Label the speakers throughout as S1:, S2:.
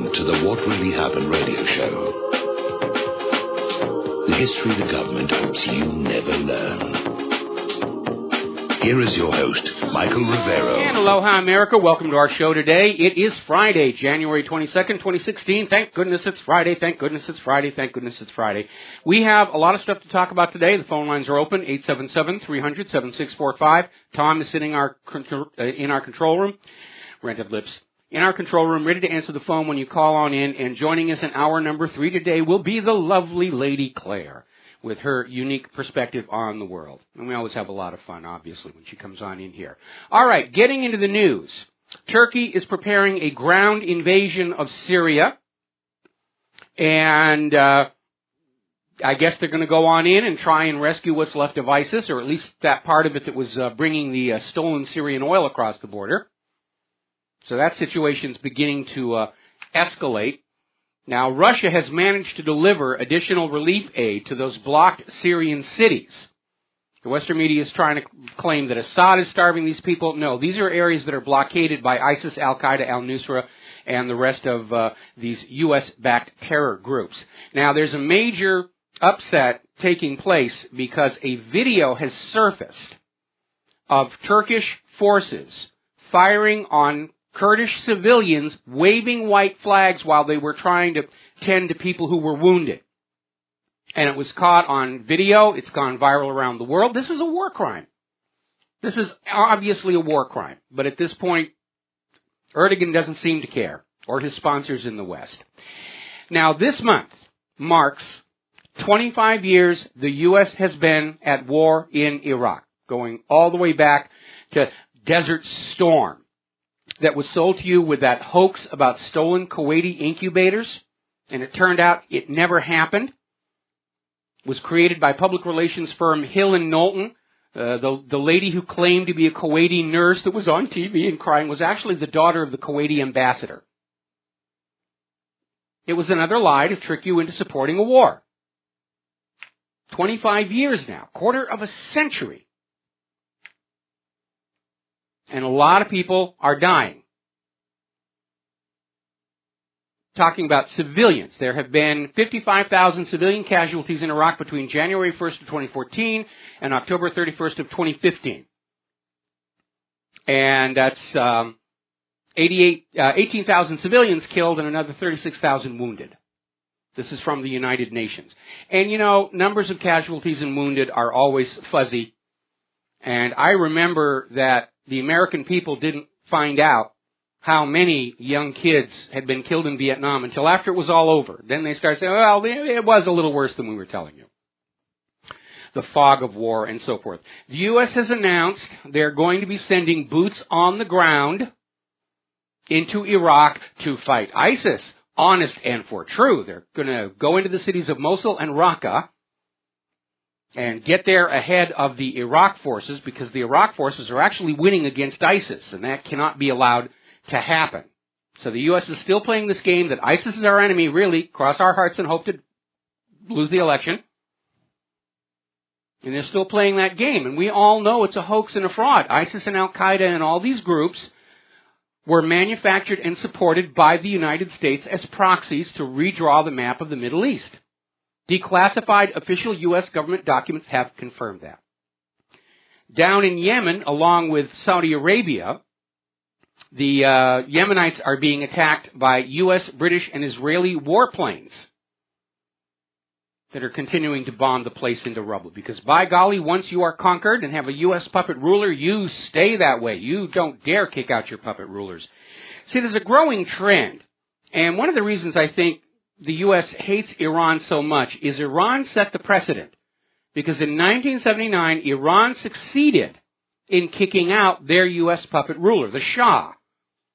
S1: Welcome to the What Really Happened radio show. The history the government hopes you never learn. Here is your host, Michael Rivero.
S2: And aloha, America. Welcome to our show today. It is Friday, January 22nd, 2016. Thank goodness it's Friday. Thank goodness it's Friday. Thank goodness it's Friday. We have a lot of stuff to talk about today. The phone lines are open, 877-300-7645. Tom is sitting in our control room. Rented lips. In our control room, ready to answer the phone when you call on in. And joining us in hour number 3 today will be the lovely Lady Claire with her unique perspective on the world. And we always have a lot of fun, obviously, when she comes on in here. All right, getting into the news. Turkey is preparing a ground invasion of Syria. And I guess they're going to go on in and try and rescue what's left of ISIS, or at least that part of it that was bringing the stolen Syrian oil across the border. So that situation's beginning to escalate. Now, Russia has managed to deliver additional relief aid to those blocked Syrian cities. The Western media is trying to claim that Assad is starving these people. No, these are areas that are blockaded by ISIS, Al-Qaeda, Al-Nusra, and the rest of these U.S.-backed terror groups. Now, there's a major upset taking place because a video has surfaced of Turkish forces firing on Kurdish civilians waving white flags while they were trying to tend to people who were wounded. And it was caught on video. It's gone viral around the world. This is a war crime. This is obviously a war crime. But at this point, Erdogan doesn't seem to care, or his sponsors in the West. Now, this month marks 25 years the U.S. has been at war in Iraq, going all the way back to Desert Storm, that was sold to you with that hoax about stolen Kuwaiti incubators, and it turned out it never happened. It was created by public relations firm Hill and Knowlton. The lady who claimed to be a Kuwaiti nurse that was on TV and crying was actually the daughter of the Kuwaiti ambassador. It was another lie to trick you into supporting a war. 25 years now, quarter of a century. And a lot of people are dying. Talking about civilians, there have been 55,000 civilian casualties in Iraq between January 1st of 2014 and October 31st of 2015. And that's 18,000 civilians killed and another 36,000 wounded. This is from the United Nations. And, you know, numbers of casualties and wounded are always fuzzy. And I remember that the American people didn't find out how many young kids had been killed in Vietnam until after it was all over. Then they started saying, well, it was a little worse than we were telling you. The fog of war and so forth. The U.S. has announced they're going to be sending boots on the ground into Iraq to fight ISIS. Honest and for true. They're going to go into the cities of Mosul and Raqqa and get there ahead of the Iraq forces, because the Iraq forces are actually winning against ISIS, and that cannot be allowed to happen. So the U.S. is still playing this game that ISIS is our enemy, really, cross our hearts and hope to lose the election. And they're still playing that game, and we all know it's a hoax and a fraud. ISIS and Al-Qaeda and all these groups were manufactured and supported by the United States as proxies to redraw the map of the Middle East. Declassified official U.S. government documents have confirmed that. Down in Yemen, along with Saudi Arabia, the Yemenites are being attacked by U.S., British, and Israeli warplanes that are continuing to bomb the place into rubble. Because by golly, once you are conquered and have a U.S. puppet ruler, you stay that way. You don't dare kick out your puppet rulers. See, there's a growing trend. And one of the reasons I think the U.S. hates Iran so much is Iran set the precedent. Because in 1979, Iran succeeded in kicking out their U.S. puppet ruler, the Shah,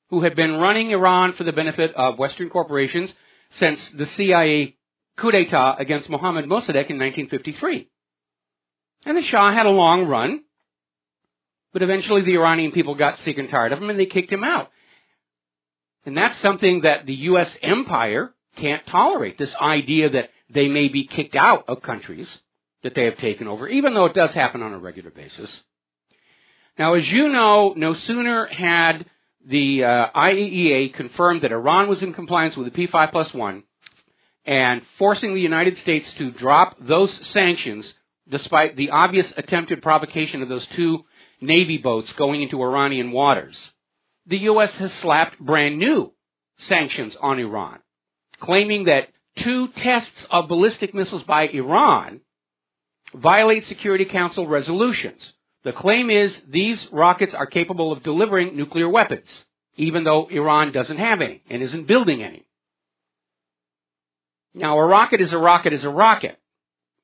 S2: who had been running Iran for the benefit of Western corporations since the CIA coup d'etat against Mohammad Mossadegh in 1953. And the Shah had a long run, but eventually the Iranian people got sick and tired of him and they kicked him out. And that's something that the U.S. empire can't tolerate, this idea that they may be kicked out of countries that they have taken over, even though it does happen on a regular basis. Now, as you know, no sooner had the IAEA confirmed that Iran was in compliance with the P5+1 and forcing the United States to drop those sanctions despite the obvious attempted provocation of those two Navy boats going into Iranian waters. The U.S. has slapped brand new sanctions on Iran, claiming that 2 tests of ballistic missiles by Iran violate Security Council resolutions. The claim is these rockets are capable of delivering nuclear weapons, even though Iran doesn't have any and isn't building any. Now, a rocket is a rocket is a rocket.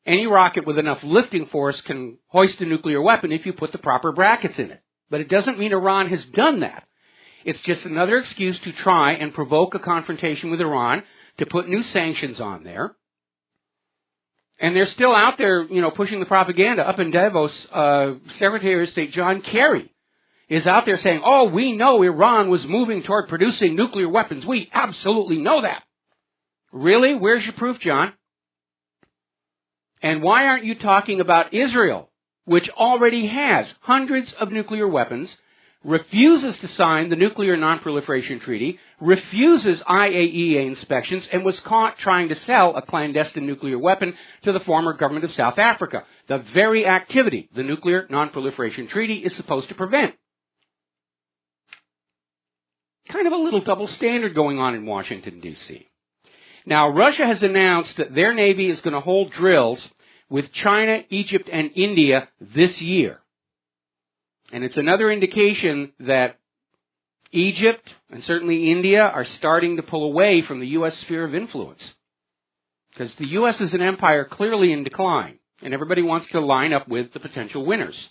S2: Any rocket with enough lifting force can hoist a nuclear weapon if you put the proper brackets in it. But it doesn't mean Iran has done that. It's just another excuse to try and provoke a confrontation with Iran, to put new sanctions on there. And they're still out there, pushing the propaganda. Up in Davos, Secretary of State John Kerry is out there saying, oh, we know Iran was moving toward producing nuclear weapons. We absolutely know that. Really? Where's your proof, John? And why aren't you talking about Israel, which already has hundreds of nuclear weapons, refuses to sign the Nuclear Non-Proliferation Treaty, refuses IAEA inspections, and was caught trying to sell a clandestine nuclear weapon to the former government of South Africa, the very activity the Nuclear Non-Proliferation Treaty is supposed to prevent. Kind of a little double standard going on in Washington, D.C. Now, Russia has announced that their Navy is going to hold drills with China, Egypt, and India this year. And it's another indication that Egypt and certainly India are starting to pull away from the U.S. sphere of influence. Because the U.S. is an empire clearly in decline, and everybody wants to line up with the potential winners.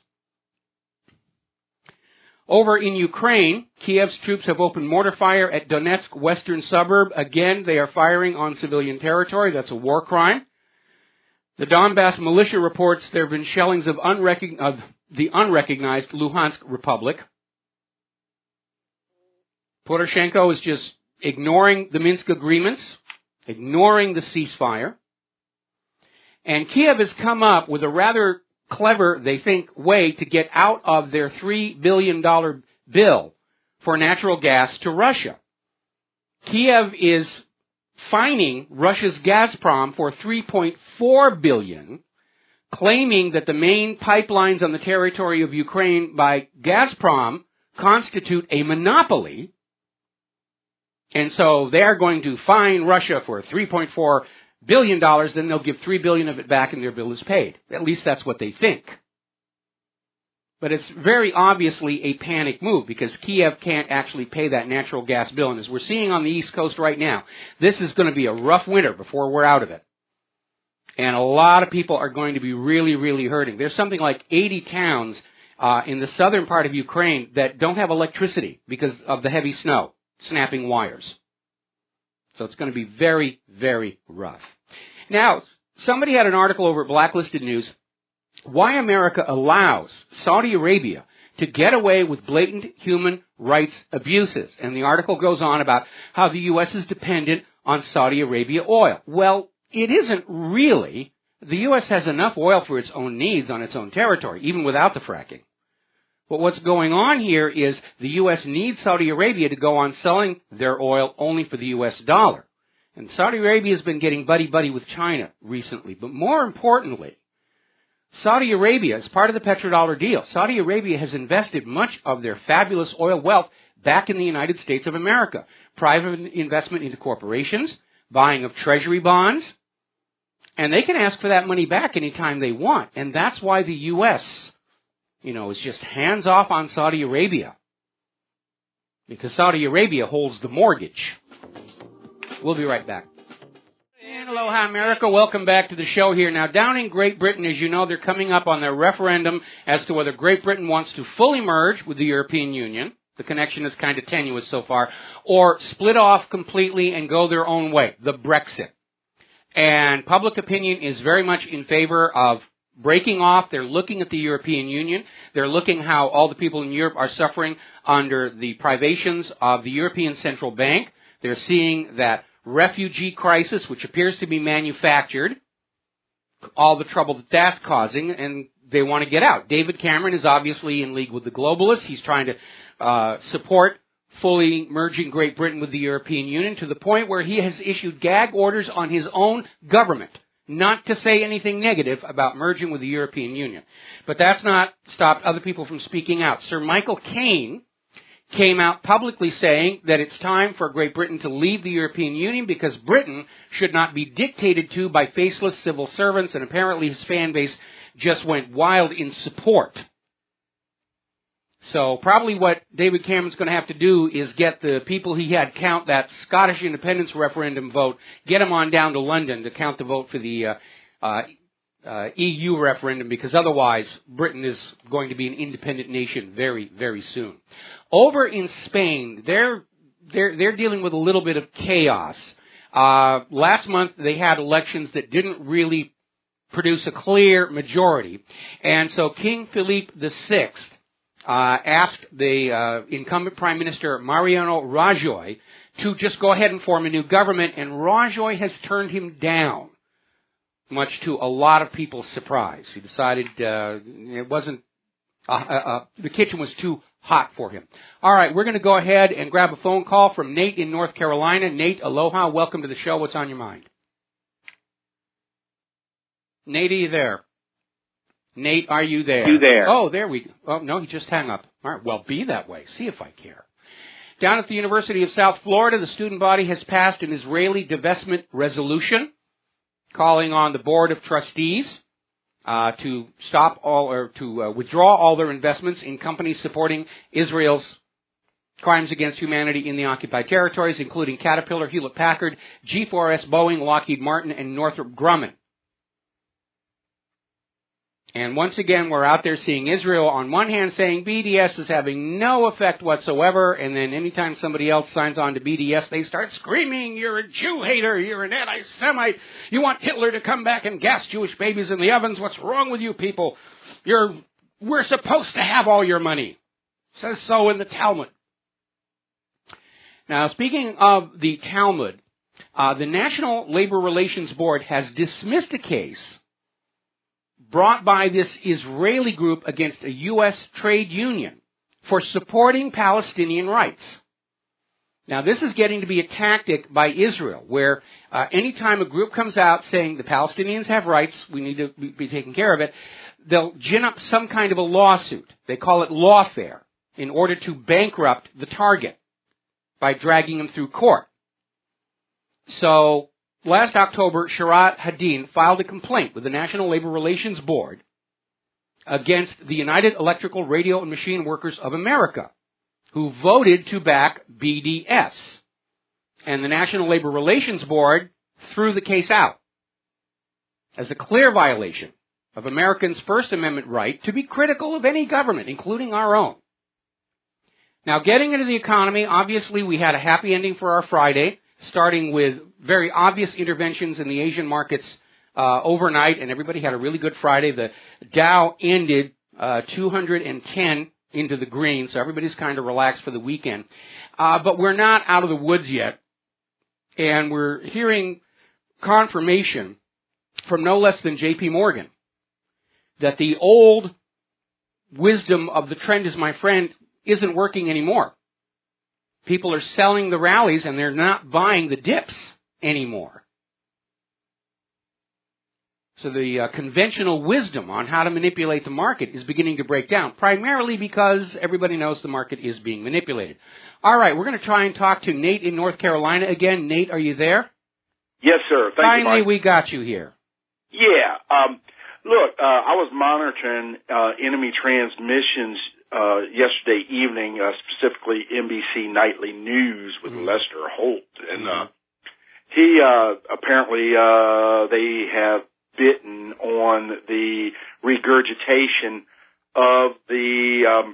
S2: Over in Ukraine, Kiev's troops have opened mortar fire at Donetsk western suburb. Again, they are firing on civilian territory. That's a war crime. The Donbass militia reports there have been shellings of the unrecognized Luhansk Republic. Poroshenko is just ignoring the Minsk agreements, ignoring the ceasefire. And Kiev has come up with a rather clever, they think, way to get out of their $3 billion bill for natural gas to Russia. Kiev is fining Russia's Gazprom for $3.4 billion, claiming that the main pipelines on the territory of Ukraine by Gazprom constitute a monopoly, and so they are going to fine Russia for $3.4 billion, then they'll give $3 billion of it back and their bill is paid. At least that's what they think. But it's very obviously a panic move because Kiev can't actually pay that natural gas bill. And as we're seeing on the East Coast right now, this is going to be a rough winter before we're out of it. And a lot of people are going to be really, really hurting. There's something like 80 towns in the southern part of Ukraine that don't have electricity because of the heavy snow, snapping wires. So it's going to be very, very rough. Now, somebody had an article over at Blacklisted News, why America allows Saudi Arabia to get away with blatant human rights abuses. And the article goes on about how the U.S. is dependent on Saudi Arabia oil. Well, it isn't really. The U.S. has enough oil for its own needs on its own territory, even without the fracking. But what's going on here is the U.S. needs Saudi Arabia to go on selling their oil only for the U.S. dollar. And Saudi Arabia has been getting buddy-buddy with China recently. But more importantly, Saudi Arabia, as part of the petrodollar deal, Saudi Arabia has invested much of their fabulous oil wealth back in the United States of America. Private investment into corporations, buying of treasury bonds, and they can ask for that money back anytime they want. And that's why the U.S., is just hands off on Saudi Arabia. Because Saudi Arabia holds the mortgage. We'll be right back. And aloha, America. Welcome back to the show here. Now, down in Great Britain, as you know, they're coming up on their referendum as to whether Great Britain wants to fully merge with the European Union. The connection is kind of tenuous so far. Or split off completely and go their own way, the Brexit. And public opinion is very much in favor of breaking off. They're looking at the European Union. They're looking how all the people in Europe are suffering under the privations of the European Central Bank. They're seeing that refugee crisis, which appears to be manufactured, all the trouble that that's causing, and they want to get out. David Cameron is obviously in league with the globalists. He's trying to support fully merging Great Britain with the European Union, to the point where he has issued gag orders on his own government not to say anything negative about merging with the European Union. But that's not stopped other people from speaking out. Sir Michael Caine came out publicly saying that it's time for Great Britain to leave the European Union because Britain should not be dictated to by faceless civil servants, and apparently his fan base just went wild in support. So probably what David Cameron's going to have to do is get the people he had count that Scottish independence referendum vote, get them on down to London to count the vote for the EU referendum, because otherwise Britain is going to be an independent nation very, very soon. Over in Spain, they're dealing with a little bit of chaos. Last month they had elections that didn't really produce a clear majority, and so King Philippe VI asked the incumbent Prime Minister Mariano Rajoy to just go ahead and form a new government, and Rajoy has turned him down, much to a lot of people's surprise. He decided it wasn't, the kitchen was too hot for him. All right, we're going to go ahead and grab a phone call from Nate in North Carolina. Nate, aloha, welcome to the show. What's on your mind? Nate, are you there? Nate, are you there?
S3: You there?
S2: Oh, there we go. Oh, no, he just hung up. All right, well, be that way. See if I care. Down at the University of South Florida, the student body has passed an Israeli divestment resolution calling on the Board of Trustees to stop all or to withdraw all their investments in companies supporting Israel's crimes against humanity in the occupied territories, including Caterpillar, Hewlett-Packard, G4S, Boeing, Lockheed Martin, and Northrop Grumman. And once again, we're out there seeing Israel on one hand saying BDS is having no effect whatsoever, and then anytime somebody else signs on to BDS, they start screaming, you're a Jew hater, you're an anti-Semite, you want Hitler to come back and gas Jewish babies in the ovens, what's wrong with you people? We're supposed to have all your money. It says so in the Talmud. Now, speaking of the Talmud, the National Labor Relations Board has dismissed a case brought by this Israeli group against a U.S. trade union for supporting Palestinian rights. Now, this is getting to be a tactic by Israel, where anytime a group comes out saying the Palestinians have rights, we need to be taking care of it, they'll gin up some kind of a lawsuit. They call it lawfare, in order to bankrupt the target by dragging them through court. So, last October, Sharat Hadin filed a complaint with the National Labor Relations Board against the United Electrical, Radio, and Machine Workers of America, who voted to back BDS. And the National Labor Relations Board threw the case out as a clear violation of Americans' First Amendment right to be critical of any government, including our own. Now, getting into the economy, obviously we had a happy ending for our Friday, starting with very obvious interventions in the Asian markets overnight, and everybody had a really good Friday. The Dow ended 210 into the green, so everybody's kind of relaxed for the weekend. But we're not out of the woods yet, and we're hearing confirmation from no less than J.P. Morgan that the old wisdom of the trend is my friend isn't working anymore. People are selling the rallies and they're not buying the dips anymore. So the conventional wisdom on how to manipulate the market is beginning to break down, primarily because everybody knows the market is being manipulated. All right, we're going to try and talk to Nate in North Carolina again. Nate, are you there?
S3: Yes, sir. Thank you,
S2: Finally,
S3: Mike.
S2: we got you here.
S3: Yeah. Look, I was monitoring enemy transmissions yesterday evening, specifically NBC Nightly News with Lester Holt. And he apparently they have bitten on the regurgitation of the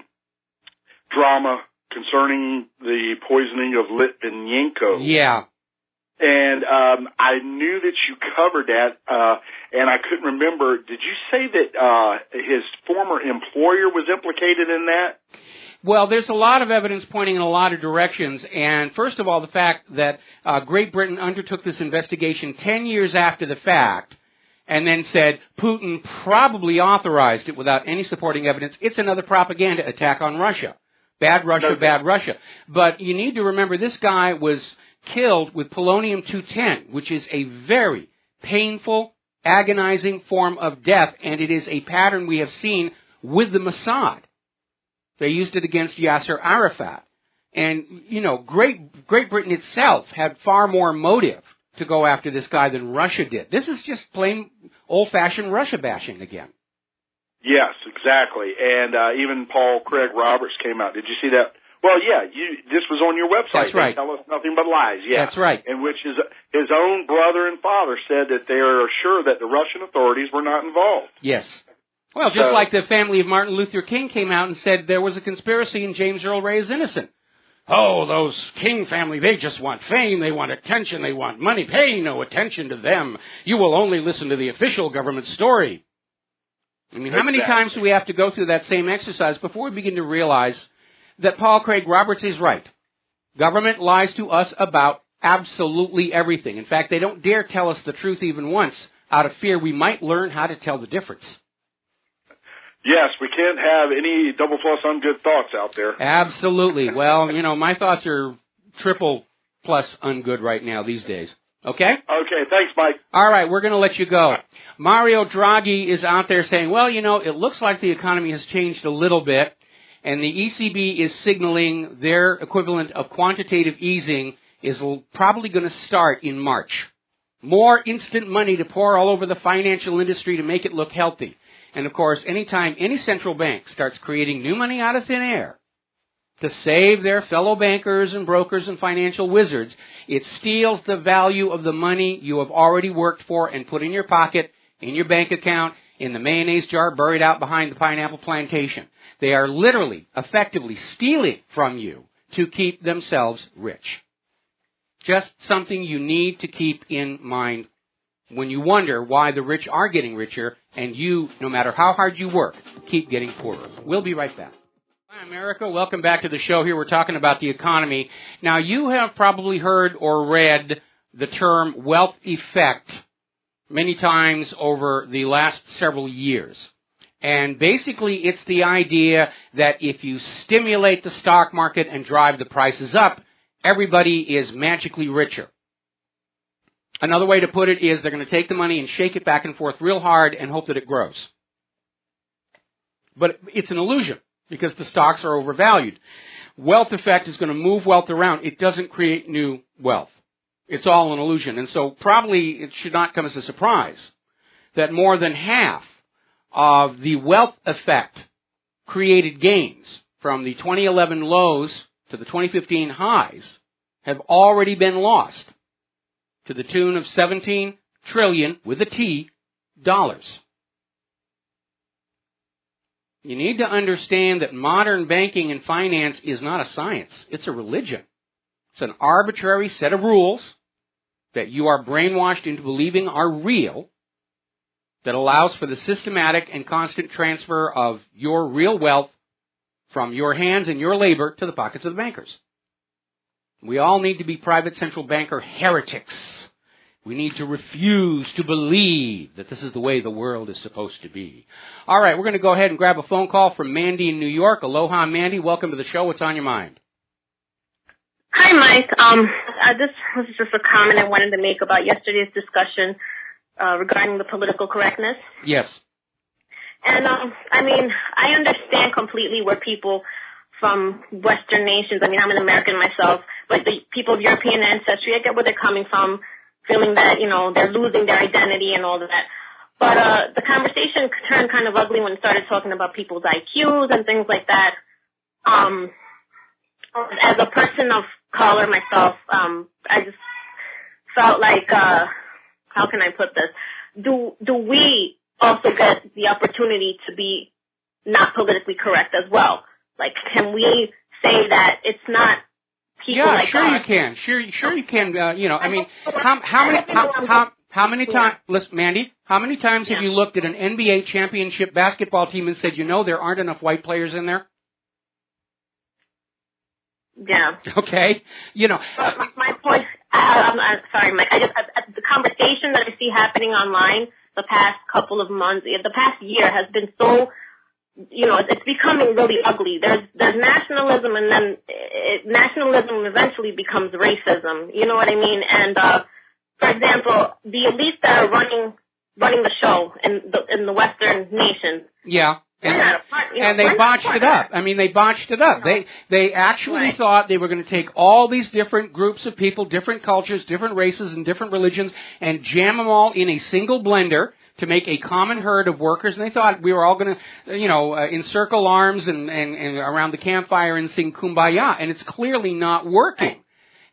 S3: drama concerning the poisoning of Litvinenko.
S2: Yeah.
S3: And I knew that you covered that, and I couldn't remember. Did you say that his former employer was implicated in that?
S2: Well, there's a lot of evidence pointing in a lot of directions. And first of all, the fact that Great Britain undertook this investigation 10 years after the fact and then said Putin probably authorized it without any supporting evidence. It's another propaganda attack on Russia. Bad Russia, bad Russia. But you need to remember this guy was killed with polonium-210, which is a very painful, agonizing form of death, and it is a pattern we have seen with the Mossad. They used it against Yasser Arafat. And, you know, Great Britain itself had far more motive to go after this guy than Russia did. This is just plain old-fashioned Russia bashing again.
S3: Yes, exactly. And even Paul Craig Roberts came out. Did you see that? Well, yeah, this was on your website.
S2: That's right.
S3: They tell us nothing but lies. Yeah.
S2: That's right.
S3: In which his own brother and father said that they are sure that the Russian authorities were not involved.
S2: Yes. Well, just like the family of Martin Luther King came out and said there was a conspiracy and James Earl Ray is innocent. Oh, those King family, they just want fame, they want attention, they want money. Pay no attention to them. You will only listen to the official government story. I mean, how many times do we have to go through that same exercise before we begin to realize that Paul Craig Roberts is right? Government lies to us about absolutely everything. In fact, they don't dare tell us the truth even once out of fear we might learn how to tell the difference.
S3: Yes, we can't have any double plus ungood thoughts out there.
S2: Absolutely. Well, you know, my thoughts are triple plus ungood right now these days. Okay?
S3: Okay, thanks, Mike.
S2: All right, we're going to let you go. Mario Draghi is out there saying, well, you know, it looks like the economy has changed a little bit, and the ECB is signaling their equivalent of quantitative easing is probably going to start in March. More instant money to pour all over the financial industry to make it look healthy. And, of course, anytime any central bank starts creating new money out of thin air to save their fellow bankers and brokers and financial wizards, it steals the value of the money you have already worked for and put in your pocket, in your bank account, in the mayonnaise jar buried out behind the pineapple plantation. They are literally, effectively stealing from you to keep themselves rich. Just something you need to keep in mind when you wonder why the rich are getting richer and you, no matter how hard you work, keep getting poorer. We'll be right back. Hi, America. Welcome back to the show. Here we're talking about the economy. Now, you have probably heard or read the term wealth effect many times over the last several years. And basically, it's the idea that if you stimulate the stock market and drive the prices up, everybody is magically richer. Another way to put it is they're going to take the money and shake it back and forth real hard and hope that it grows. But it's an illusion because the stocks are overvalued. Wealth effect is going to move wealth around. It doesn't create new wealth. It's all an illusion. And so probably it should not come as a surprise that more than half of the wealth effect created gains from the 2011 lows to the 2015 highs have already been lost to the tune of 17 trillion, with a T, dollars. You need to understand that modern banking and finance is not a science. It's a religion. It's an arbitrary set of rules that you are brainwashed into believing are real that allows for the systematic and constant transfer of your real wealth from your hands and your labor to the pockets of the bankers. We all need to be private central banker heretics. We need to refuse to believe that this is the way the world is supposed to be. All right, we're going to go ahead and grab a phone call from Mandy in New York. Aloha, Mandy. Welcome to the show. What's on your mind?
S4: Hi, Mike. This was just a comment I wanted to make about yesterday's discussion regarding the political correctness.
S2: Yes.
S4: And, I mean, I understand completely where people from Western nations, I mean, I'm an American myself, but the people of European ancestry, I get where they're coming from, feeling that, you know, they're losing their identity and all of that. But the conversation turned kind of ugly when it started talking about people's IQs and things like that. As a person of color myself, I just felt like, how can I put this? Do we also get the opportunity to be not politically correct as well? Like, can we say that it's not people like
S2: sure
S4: us?
S2: You can. Sure you can. You know, I mean, how many times, listen, Mandy, how many times have you looked at an NBA championship basketball team and said, you know, there aren't enough white players in there?
S4: Yeah.
S2: Okay. You know.
S4: My point, I'm sorry, Mike, the conversation that I see happening online the past couple of months, the past year has been so it's becoming really ugly. There's nationalism, and then nationalism eventually becomes racism. You know what I mean? And for example, the elites that are running the show in the Western nations.
S2: Yeah. And they botched it up. I mean, they botched it up. They actually thought they were going to take all these different groups of people, different cultures, different races, and different religions, and jam them all in a single blender to make a common herd of workers. And they thought we were all going to, encircle arms and around the campfire and sing Kumbaya. And it's clearly not working.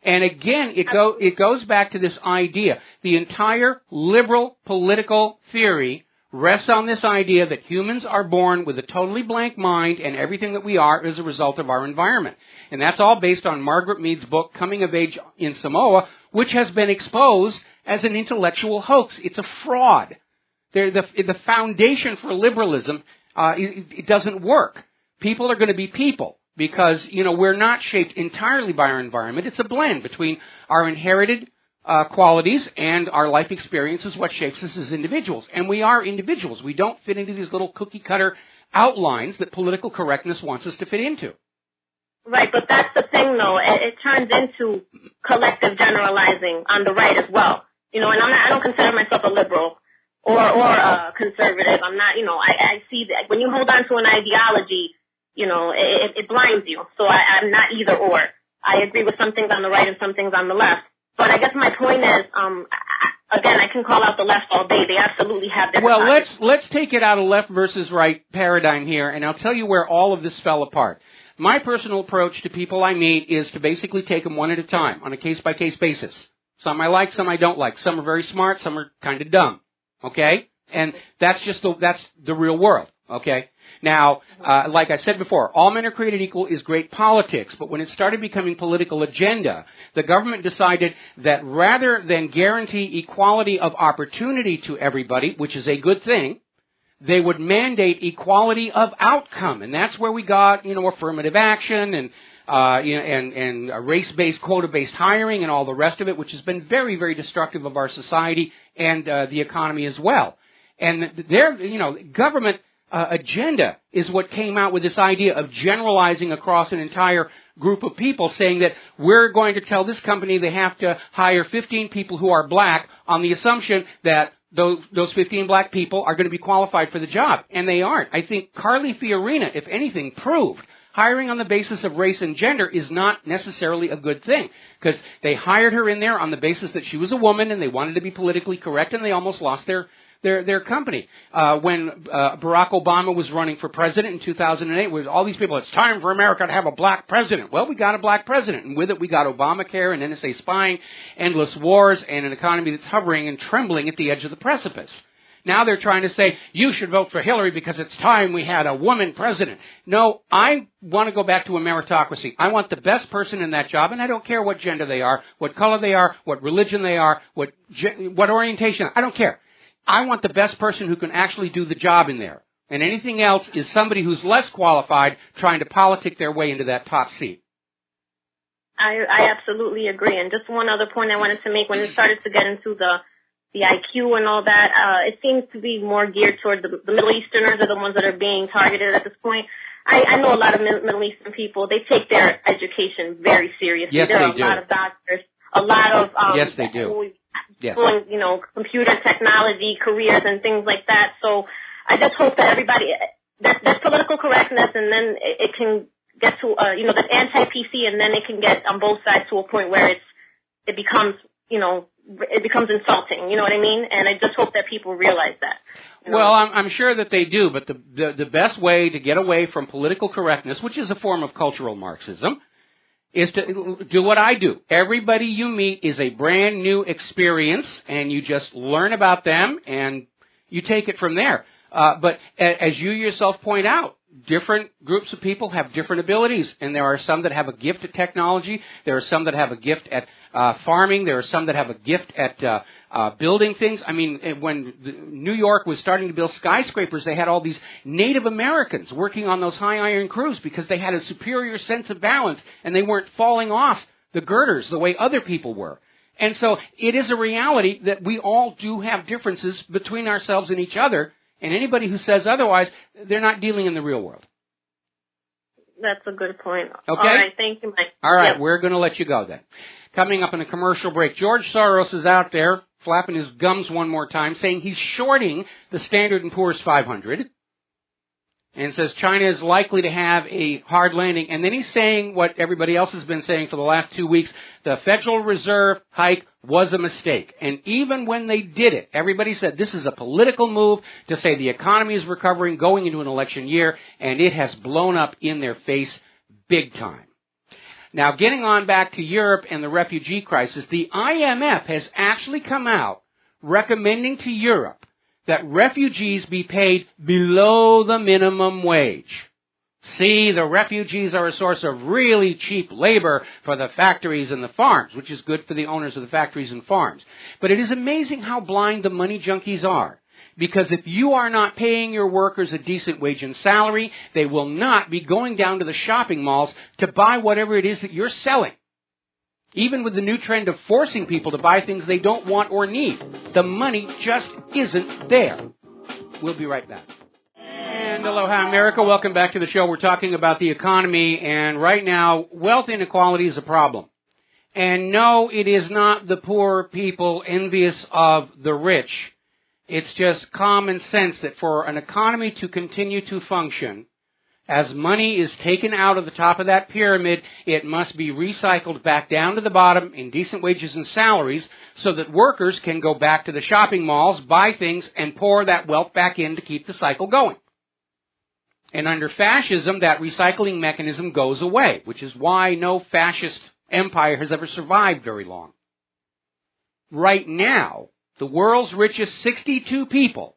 S2: And again, it goes back to this idea. The entire liberal political theory rests on this idea that humans are born with a totally blank mind, and everything that we are is a result of our environment. And that's all based on Margaret Mead's book, Coming of Age in Samoa, which has been exposed as an intellectual hoax. It's a fraud. The foundation for liberalism, it doesn't work. People are going to be people because, we're not shaped entirely by our environment. It's a blend between our inherited qualities and our life experience is what shapes us as individuals. And we are individuals. We don't fit into these little cookie-cutter outlines that political correctness wants us to fit into.
S4: Right, but that's the thing, though. It turns into collective generalizing on the right as well. And I don't consider myself a liberal or a conservative. I'm not, I see that when you hold on to an ideology, it blinds you. So I'm not either or. I agree with some things on the right and some things on the left. But I guess my point is, again, I can call out the left all day. They absolutely have their
S2: let's take it out of left versus right paradigm here, and I'll tell you where all of this fell apart. My personal approach to people I meet is to basically take them one at a time on a case-by-case basis. Some I like, some I don't like. Some are very smart, some are kind of dumb. Okay? And that's the real world. Okay? Now, like I said before, all men are created equal is great politics, but when it started becoming political agenda, the government decided that rather than guarantee equality of opportunity to everybody, which is a good thing, they would mandate equality of outcome. And that's where we got, affirmative action and race-based, quota-based hiring and all the rest of it, which has been very, very destructive of our society and the economy as well. And their, government agenda is what came out with this idea of generalizing across an entire group of people, saying that we're going to tell this company they have to hire 15 people who are black on the assumption that those 15 black people are going to be qualified for the job. And they aren't. I think Carly Fiorina, if anything, proved hiring on the basis of race and gender is not necessarily a good thing, because they hired her in there on the basis that she was a woman and they wanted to be politically correct, and they almost lost their company. When Barack Obama was running for president in 2008, with all these people, it's time for America to have a black president. Well, we got a black president, and with it we got Obamacare and NSA spying, endless wars, and an economy that's hovering and trembling at the edge of the precipice. Now they're trying to say, you should vote for Hillary because it's time we had a woman president. No, I want to go back to a meritocracy. I want the best person in that job, and I don't care what gender they are, what color they are, what religion they are, what orientation. I don't care. I want the best person who can actually do the job in there. And anything else is somebody who's less qualified trying to politic their way into that top seat.
S4: I absolutely agree. And just one other point I wanted to make, when it started to get into the IQ and all that, it seems to be more geared toward the Middle Easterners are the ones that are being targeted at this point. I know a lot of Middle Eastern people. They take their education very seriously.
S2: Yes,
S4: there are
S2: they do.
S4: A lot of doctors, a lot of
S2: yes, they do. Yes.
S4: Doing, computer technology careers and things like that. So I just hope that everybody, there's political correctness, and then it can get to, the anti-PC, and then it can get on both sides to a point where it becomes, it becomes insulting. You know what I mean? And I just hope that people realize that.
S2: Well, I'm sure that they do, but the best way to get away from political correctness, which is a form of cultural Marxism, is to do what I do. Everybody you meet is a brand new experience, and you just learn about them, and you take it from there. But as you yourself point out, different groups of people have different abilities, and there are some that have a gift at technology. There are some that have a gift at farming. There are some that have a gift at building things. I mean, when New York was starting to build skyscrapers, they had all these Native Americans working on those high iron crews because they had a superior sense of balance, and they weren't falling off the girders the way other people were. And so it is a reality that we all do have differences between ourselves and each other, And anybody who says otherwise, they're not dealing in the real world.
S4: That's a good point.
S2: Okay?
S4: All right, thank you, Mike.
S2: All right,
S4: Yep.
S2: we're going to let you go then. Coming up in a commercial break, George Soros is out there flapping his gums one more time, saying he's shorting the Standard & Poor's 500 and says China is likely to have a hard landing. And then he's saying what everybody else has been saying for the last 2 weeks, the Federal Reserve hike was a mistake. And even when they did it, everybody said this is a political move to say the economy is recovering going into an election year, and it has blown up in their face big time. Now, getting on back to Europe and the refugee crisis, the IMF has actually come out recommending to Europe that refugees be paid below the minimum wage. See, the refugees are a source of really cheap labor for the factories and the farms, which is good for the owners of the factories and farms. But it is amazing how blind the money junkies are. Because if you are not paying your workers a decent wage and salary, they will not be going down to the shopping malls to buy whatever it is that you're selling. Even with the new trend of forcing people to buy things they don't want or need, the money just isn't there. We'll be right back. And aloha, America. Welcome back to the show. We're talking about the economy, and right now, wealth inequality is a problem. And no, it is not the poor people envious of the rich. It's just common sense that for an economy to continue to function, as money is taken out of the top of that pyramid, it must be recycled back down to the bottom in decent wages and salaries so that workers can go back to the shopping malls, buy things, and pour that wealth back in to keep the cycle going. And under fascism, that recycling mechanism goes away, which is why no fascist empire has ever survived very long. Right now, the world's richest 62 people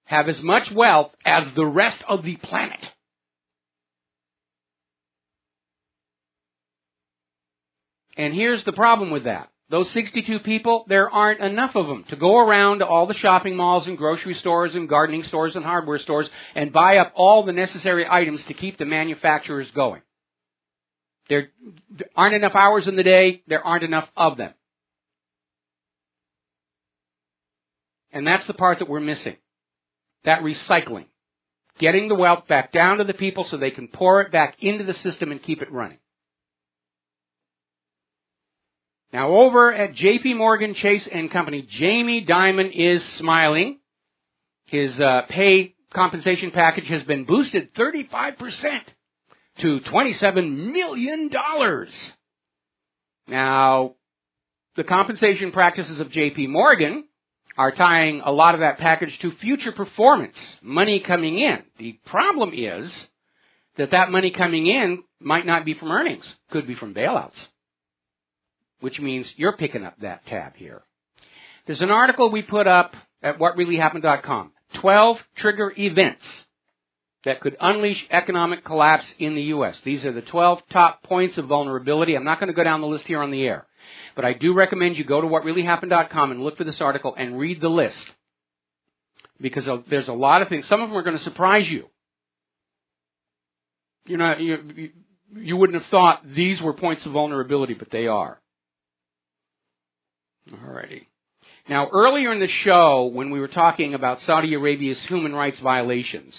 S2: have as much wealth as the rest of the planet. And here's the problem with that. Those 62 people, there aren't enough of them to go around to all the shopping malls and grocery stores and gardening stores and hardware stores and buy up all the necessary items to keep the manufacturers going. There aren't enough hours in the day. There aren't enough of them. And that's the part that we're missing. That recycling. Getting the wealth back down to the people so they can pour it back into the system and keep it running. Now over at J.P. Morgan Chase & Company, Jamie Dimon is smiling. His pay compensation package has been boosted 35% to $27 million. Now, the compensation practices of J.P. Morgan are tying a lot of that package to future performance, money coming in. The problem is that that money coming in might not be from earnings, could be from bailouts, which means you're picking up that tab here. There's an article we put up at WhatReallyHappened.com, 12 trigger events that could unleash economic collapse in the U.S. These are the 12 top points of vulnerability. I'm not going to go down the list here on the air. But I do recommend you go to WhatReallyHappened.com and look for this article and read the list. Because there's a lot of things. Some of them are going to surprise you. You wouldn't have thought these were points of vulnerability, but they are. Alrighty. Now, earlier in the show, when we were talking about Saudi Arabia's human rights violations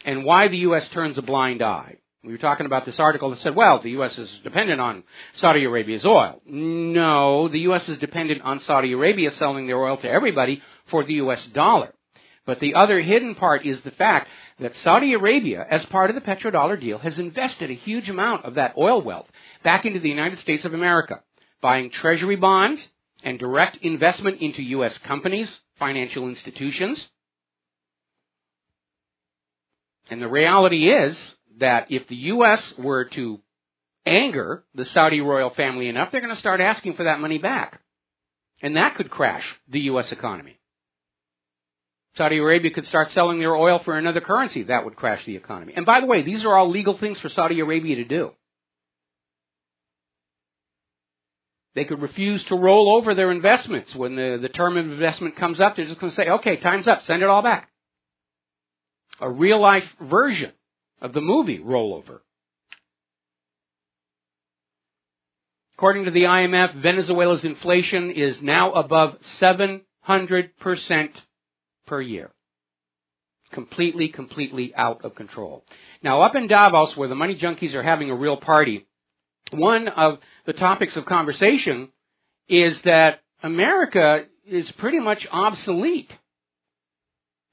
S2: and why the U.S. turns a blind eye, we were talking about this article that said, well, the U.S. is dependent on Saudi Arabia's oil. No, the U.S. is dependent on Saudi Arabia selling their oil to everybody for the U.S. dollar. But the other hidden part is the fact that Saudi Arabia, as part of the petrodollar deal, has invested a huge amount of that oil wealth back into the United States of America, buying treasury bonds and direct investment into U.S. companies, financial institutions. And the reality is that if the U.S. were to anger the Saudi royal family enough, they're going to start asking for that money back. And that could crash the U.S. economy. Saudi Arabia could start selling their oil for another currency. That would crash the economy. And by the way, these are all legal things for Saudi Arabia to do. They could refuse to roll over their investments. When the term of investment comes up, they're just going to say, okay, time's up, send it all back. A real-life version of the movie Rollover. According to the IMF, Venezuela's inflation is now above 700% per year. Completely out of control. Now, up in Davos, where the money junkies are having a real party, one of the topics of conversation is that America is pretty much obsolete.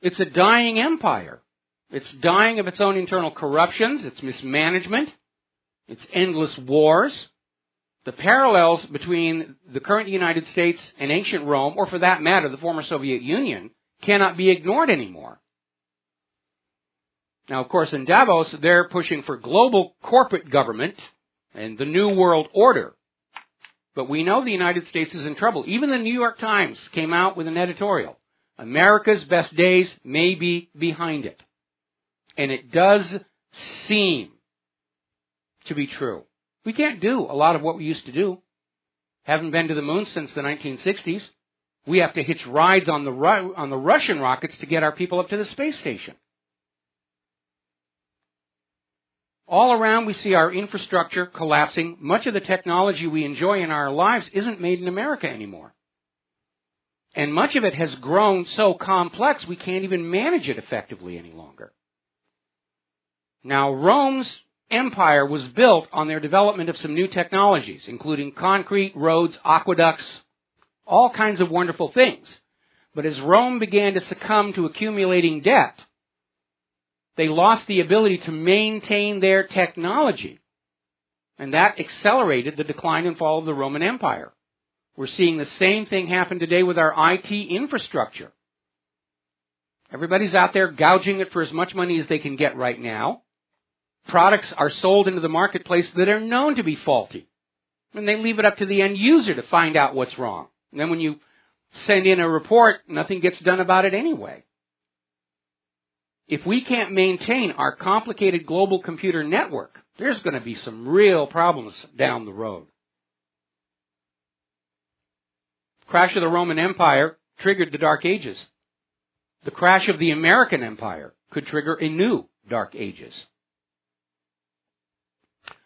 S2: It's a dying empire. It's dying of its own internal corruptions, its mismanagement, its endless wars. The parallels between the current United States and ancient Rome, or for that matter, the former Soviet Union, cannot be ignored anymore. Now, of course, in Davos, they're pushing for global corporate government and the New World Order. But we know the United States is in trouble. Even the New York Times came out with an editorial. America's best days may be behind it. And it does seem to be true. We can't do a lot of what we used to do. Haven't been to the moon since the 1960s. We have to hitch rides on the Russian rockets to get our people up to the space station. All around, we see our infrastructure collapsing. Much of the technology we enjoy in our lives isn't made in America anymore. And much of it has grown so complex, we can't even manage it effectively any longer. Now, Rome's empire was built on their development of some new technologies, including concrete, roads, aqueducts, all kinds of wonderful things. But as Rome began to succumb to accumulating debt, they lost the ability to maintain their technology. And that accelerated the decline and fall of the Roman Empire. We're seeing the same thing happen today with our IT infrastructure. Everybody's out there gouging it for as much money as they can get right now. Products are sold into the marketplace that are known to be faulty. And they leave it up to the end user to find out what's wrong. And then when you send in a report, nothing gets done about it anyway. If we can't maintain our complicated global computer network, there's going to be some real problems down the road. The crash of the Roman Empire triggered the Dark Ages. The crash of the American Empire could trigger a new Dark Ages.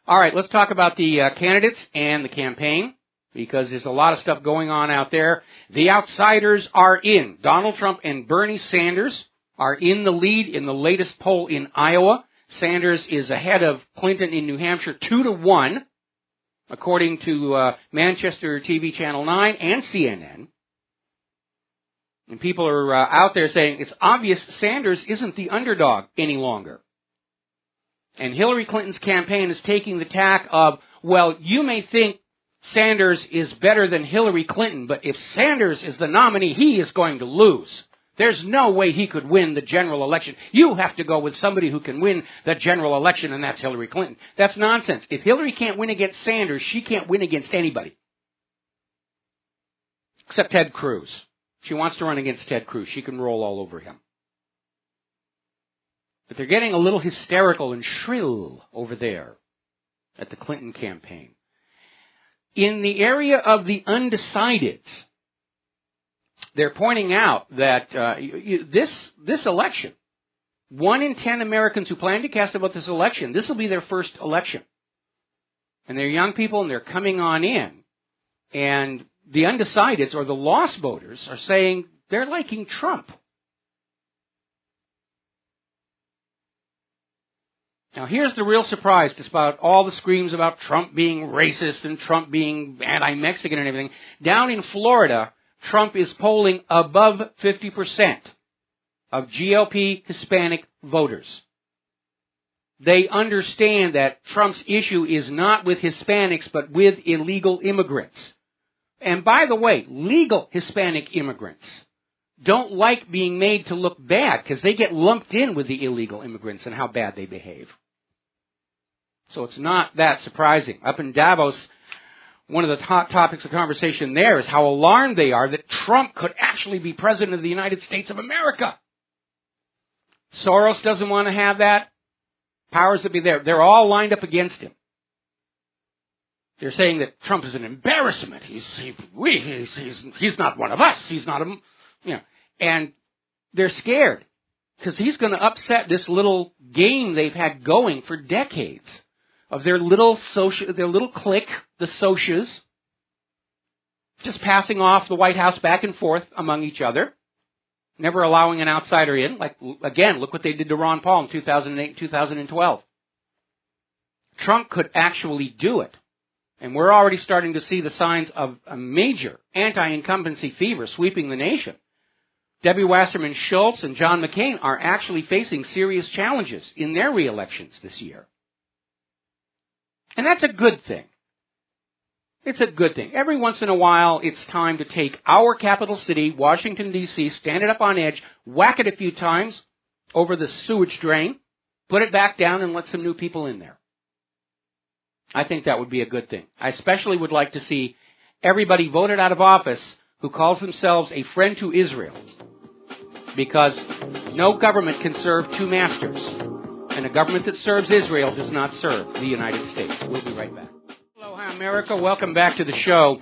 S2: All right, let's talk about the candidates and the campaign, because there's a lot of stuff going on out there. The outsiders are in. Donald Trump and Bernie Sanders are in the lead in the latest poll in Iowa. Sanders is ahead of Clinton in New Hampshire 2-1, according to Manchester TV Channel 9 and CNN. And people are out there saying it's obvious Sanders isn't the underdog any longer. And Hillary Clinton's campaign is taking the tack of, well, you may think Sanders is better than Hillary Clinton, but if Sanders is the nominee, he is going to lose. There's no way he could win the general election. You have to go with somebody who can win the general election, and that's Hillary Clinton. That's nonsense. If Hillary can't win against Sanders, she can't win against anybody. Except Ted Cruz. She wants to run against Ted Cruz. She can roll all over him. But they're getting a little hysterical and shrill over there at the Clinton campaign. In the area of the undecideds, they're pointing out that this election, 1 in 10 Americans who plan to cast a vote this election, this will be their first election. And they're young people and they're coming on in. And the undecideds, or the lost voters, are saying they're liking Trump. Now, here's the real surprise, despite all the screams about Trump being racist and Trump being anti-Mexican and everything. Down in Florida, Trump is polling above 50% of GOP Hispanic voters. They understand that Trump's issue is not with Hispanics, but with illegal immigrants. And by the way, legal Hispanic immigrants don't like being made to look bad because they get lumped in with the illegal immigrants and how bad they behave. So it's not that surprising. Up in Davos, one of the top topics of conversation there is how alarmed they are that Trump could actually be president of the United States of America. Soros doesn't want to have that. Powers that be there, they're all lined up against him. They're saying that Trump is an embarrassment. He's not one of us. He's not a, and they're scared because he's going to upset this little game they've had going for decades of their little clique, the Socias, just passing off the White House back and forth among each other. never allowing an outsider in. Like, again, look what they did to Ron Paul in 2008 and 2012. Trump could actually do it. And we're already starting to see the signs of a major anti-incumbency fever sweeping the nation. Debbie Wasserman Schultz and John McCain are actually facing serious challenges in their re-elections this year. And that's a good thing. It's a good thing. Every once in a while, it's time to take our capital city, Washington, D.C., stand it up on edge, whack it a few times over the sewage drain, put it back down, and let some new people in there. I think that would be a good thing. I especially would like to see everybody voted out of office who calls themselves a friend to Israel, because no government can serve two masters, and a government that serves Israel does not serve the United States. We'll be right back. Aloha, America. Welcome back to the show.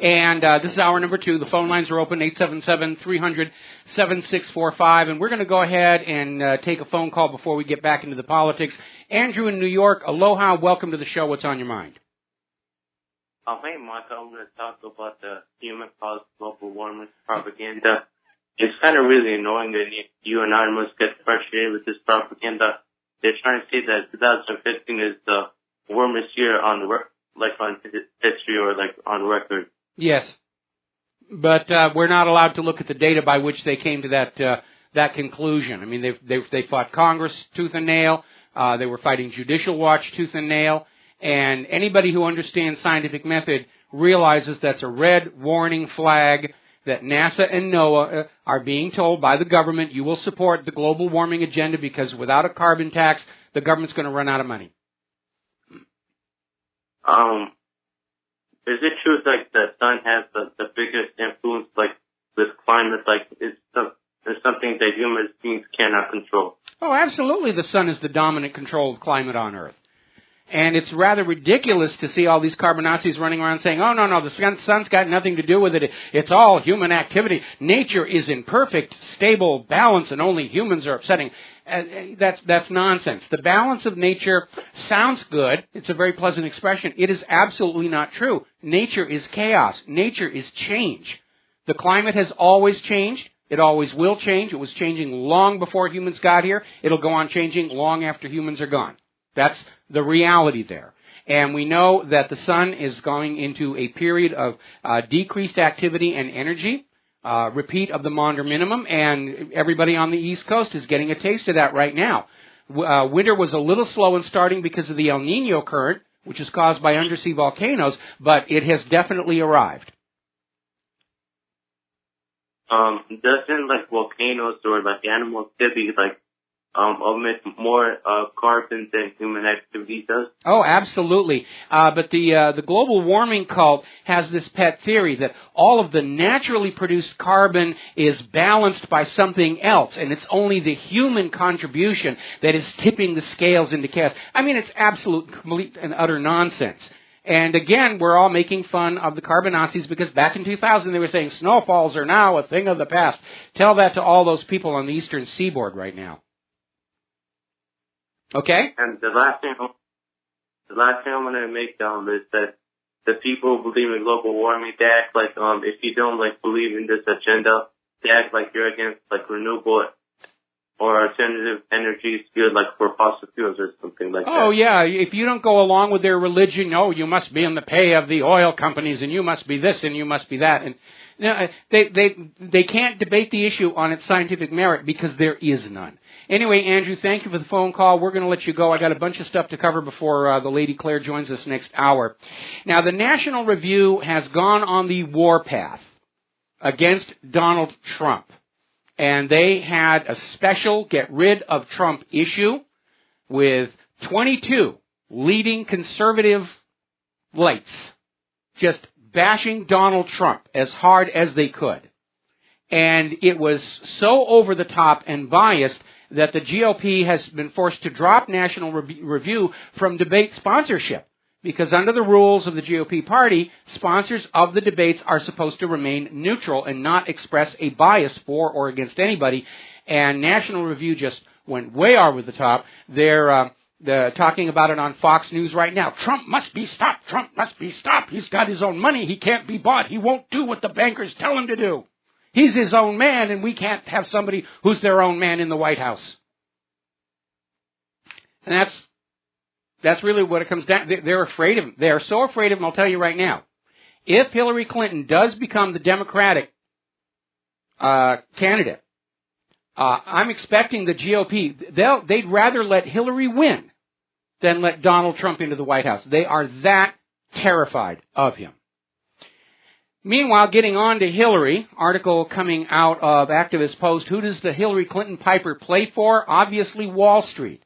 S2: And this is hour number 2. The phone lines are open, 877-300-7645. And we're going to go ahead and take a phone call before we get back into the politics. Andrew in New York, aloha. Welcome to the show. What's on your mind?
S5: Hey, Michael. I'm going to talk about the human-caused global warming propaganda. It's kind of really annoying that you and I must get frustrated with this propaganda. They're trying to say that 2015 is the warmest year on history or on record.
S2: Yes, but we're not allowed to look at the data by which they came to that conclusion. I mean, they fought Congress tooth and nail. They were fighting Judicial Watch tooth and nail. And anybody who understands scientific method realizes that's a red warning flag that NASA and NOAA are being told by the government, you will support the global warming agenda because without a carbon tax, the government's going to run out of money.
S5: Is it true the sun has the biggest influence with climate? It's something that human beings cannot control.
S2: Oh, absolutely. The sun is the dominant control of climate on Earth. And it's rather ridiculous to see all these carbonazis running around saying, oh, no, the sun's got nothing to do with it. It's all human activity. Nature is in perfect, stable balance, and only humans are upsetting. That's nonsense. The balance of nature sounds good. It's a very pleasant expression. It is absolutely not true. Nature is chaos. Nature is change. The climate has always changed. It always will change. It was changing long before humans got here. It'll go on changing long after humans are gone. That's the reality there. And we know that the sun is going into a period of decreased activity and energy, repeat of the Maunder minimum, and everybody on the East Coast is getting a taste of that right now. Winter was a little slow in starting because of the El Nino current, which is caused by undersea volcanoes, but it has definitely arrived.
S5: Doesn't volcanoes or animal activity emit more carbon than human activity does?
S2: Oh, absolutely. But the global warming cult has this pet theory that all of the naturally produced carbon is balanced by something else, and it's only the human contribution that is tipping the scales into chaos. I mean, it's absolute, complete, and utter nonsense. And again, we're all making fun of the carbon Nazis because back in 2000 they were saying snowfalls are now a thing of the past. Tell that to all those people on the eastern seaboard right now. Okay?
S5: And the last thing I'm going to make is that the people who believe in global warming, they act if you don't believe in this agenda, they act like you're against renewable or alternative energies, good for fossil fuels or something like that.
S2: Oh yeah, if you don't go along with their religion, you must be in the pay of the oil companies, and you must be this and you must be that, and they can't debate the issue on its scientific merit because there is none. Anyway, Andrew, thank you for the phone call. We're going to let you go. I got a bunch of stuff to cover before the Lady Claire joins us next hour. Now, the National Review has gone on the warpath against Donald Trump. And they had a special Get Rid of Trump issue with 22 leading conservative lights just bashing Donald Trump as hard as they could. And it was so over the top and biased that the GOP has been forced to drop National Review from debate sponsorship. Because under the rules of the GOP party, sponsors of the debates are supposed to remain neutral and not express a bias for or against anybody. And National Review just went way over the top. They're talking about it on Fox News right now. Trump must be stopped. Trump must be stopped. He's got his own money. He can't be bought. He won't do what the bankers tell him to do. He's his own man, and we can't have somebody who's their own man in the White House. And that's really what it comes down. They're afraid of him. They are so afraid of him, I'll tell you right now. If Hillary Clinton does become the Democratic candidate, I'm expecting the GOP, they'd rather let Hillary win than let Donald Trump into the White House. They are that terrified of him. Meanwhile, getting on to Hillary, article coming out of Activist Post, who does the Hillary Clinton Piper play for? Obviously Wall Street.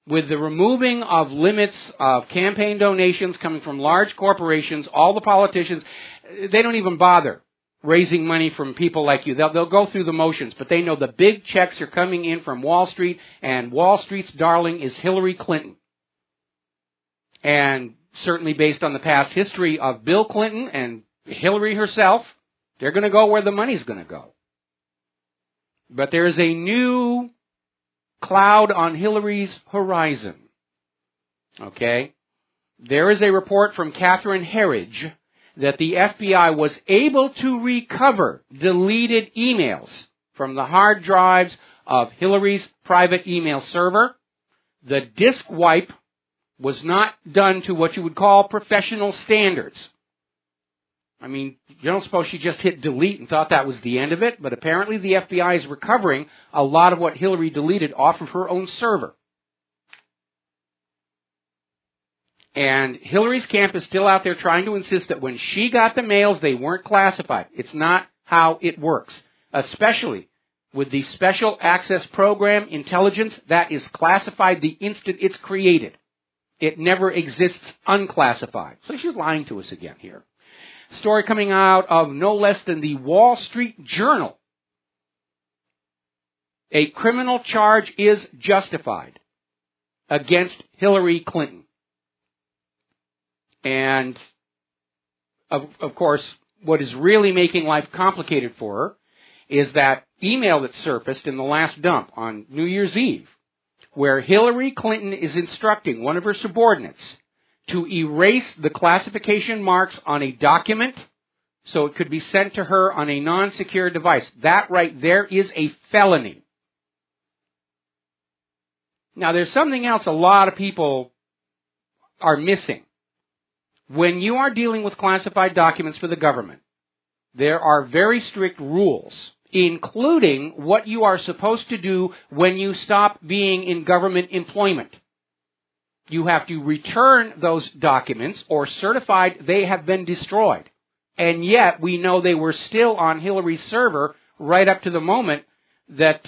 S2: With the removing of limits of campaign donations coming from large corporations, all the politicians, they don't even bother raising money from people like you. They'll go through the motions, but they know the big checks are coming in from Wall Street, and Wall Street's darling is Hillary Clinton. And certainly based on the past history of Bill Clinton and Hillary herself, they're going to go where the money's going to go. But there is a new cloud on Hillary's horizon. Okay? There is a report from Catherine Herridge that the FBI was able to recover deleted emails from the hard drives of Hillary's private email server. The disk wipe was not done to what you would call professional standards. I mean, you don't suppose she just hit delete and thought that was the end of it, but apparently the FBI is recovering a lot of what Hillary deleted off of her own server. And Hillary's camp is still out there trying to insist that when she got the mails, they weren't classified. It's not how it works, especially with the Special Access Program intelligence that is classified the instant it's created. It never exists unclassified. So she's lying to us again here. Story coming out of no less than the Wall Street Journal. A criminal charge is justified against Hillary Clinton. And, of course, what is really making life complicated for her is that email that surfaced in the last dump on New Year's Eve, where Hillary Clinton is instructing one of her subordinates to erase the classification marks on a document so it could be sent to her on a non-secure device. That right there is a felony. Now, there's something else a lot of people are missing. When you are dealing with classified documents for the government, there are very strict rules, including what you are supposed to do when you stop being in government employment. You have to return those documents or certified they have been destroyed. And yet, we know they were still on Hillary's server right up to the moment that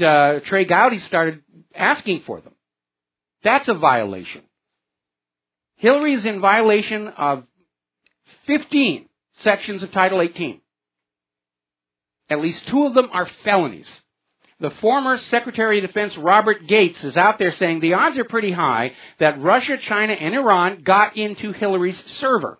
S2: Trey Gowdy started asking for them. That's a violation. Hillary is in violation of 15 sections of Title 18. At least 2 of them are felonies. The former Secretary of Defense Robert Gates is out there saying the odds are pretty high that Russia, China, and Iran got into Hillary's server.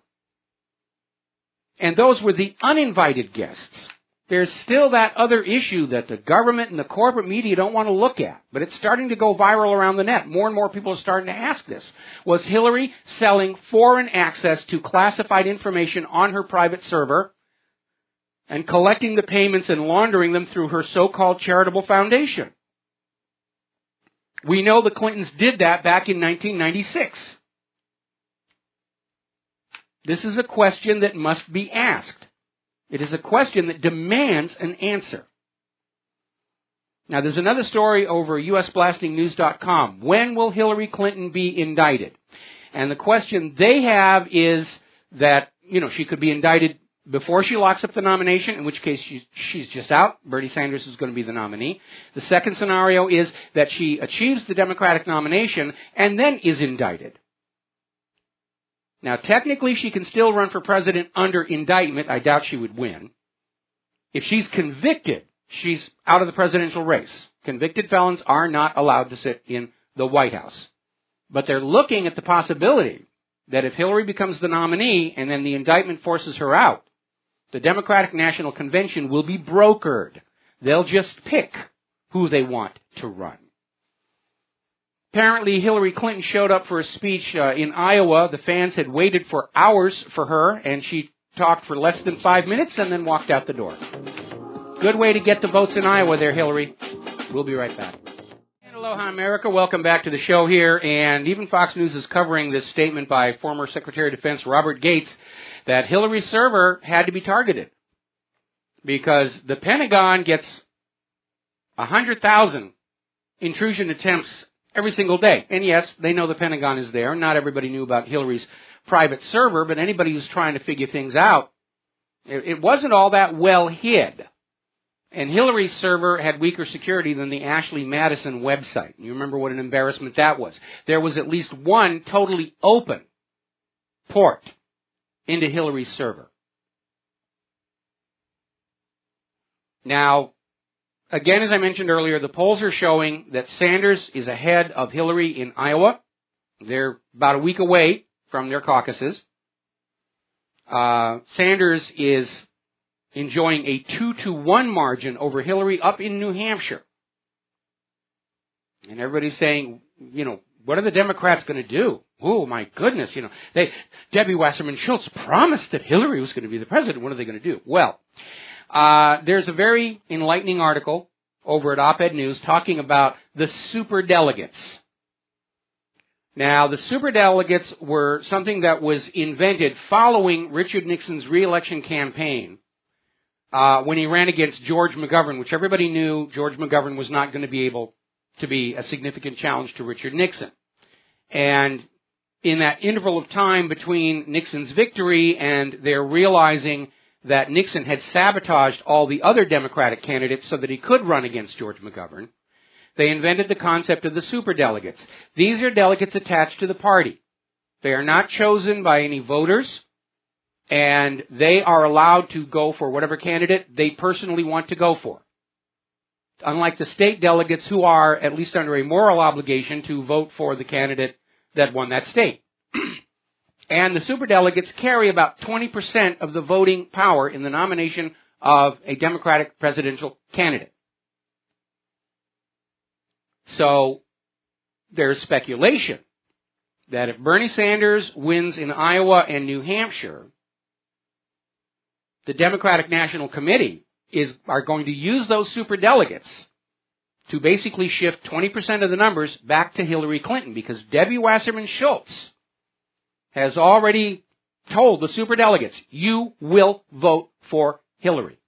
S2: And those were the uninvited guests. There's still that other issue that the government and the corporate media don't want to look at, but it's starting to go viral around the net. More and more people are starting to ask this. Was Hillary selling foreign access to classified information on her private server and collecting the payments and laundering them through her so-called charitable foundation? We know the Clintons did that back in 1996. This is a question that must be asked. It is a question that demands an answer. Now, there's another story over usblastingnews.com. When will Hillary Clinton be indicted? And the question they have is that, she could be indicted before she locks up the nomination, in which case she's just out. Bernie Sanders is going to be the nominee. The second scenario is that she achieves the Democratic nomination and then is indicted. Now, technically, she can still run for president under indictment. I doubt she would win. If she's convicted, she's out of the presidential race. Convicted felons are not allowed to sit in the White House. But they're looking at the possibility that if Hillary becomes the nominee and then the indictment forces her out, the Democratic National Convention will be brokered. They'll just pick who they want to run. Apparently, Hillary Clinton showed up for a speech in Iowa. The fans had waited for hours for her, and she talked for less than 5 minutes and then walked out the door. Good way to get the votes in Iowa there, Hillary. We'll be right back. And aloha, America. Welcome back to the show here. And even Fox News is covering this statement by former Secretary of Defense Robert Gates that Hillary's server had to be targeted because the Pentagon gets 100,000 intrusion attempts every single day. And yes, they know the Pentagon is there. Not everybody knew about Hillary's private server, but anybody who's trying to figure things out, it wasn't all that well hid. And Hillary's server had weaker security than the Ashley Madison website. You remember what an embarrassment that was. There was at least one totally open port into Hillary's server. Now, again, as I mentioned earlier, the polls are showing that Sanders is ahead of Hillary in Iowa. They're about a week away from their caucuses. Sanders is enjoying a 2-1 margin over Hillary up in New Hampshire. And everybody's saying, what are the Democrats going to do? Oh, my goodness, Debbie Wasserman Schultz promised that Hillary was going to be the president. What are they going to do? Well, there's a very enlightening article over at Op-Ed News talking about the superdelegates. Now, the superdelegates were something that was invented following Richard Nixon's re-election campaign when he ran against George McGovern, which everybody knew George McGovern was not going to be able to be a significant challenge to Richard Nixon. And in that interval of time between Nixon's victory and their realizing that Nixon had sabotaged all the other Democratic candidates so that he could run against George McGovern, they invented the concept of the superdelegates. These are delegates attached to the party. They are not chosen by any voters, and they are allowed to go for whatever candidate they personally want to go for. Unlike the state delegates who are, at least under a moral obligation, to vote for the candidate that won that state. And the superdelegates carry about 20% of the voting power in the nomination of a Democratic presidential candidate. So there's speculation that if Bernie Sanders wins in Iowa and New Hampshire, the Democratic National Committee are going to use those superdelegates to basically shift 20% of the numbers back to Hillary Clinton, because Debbie Wasserman Schultz has already told the superdelegates, you will vote for Hillary.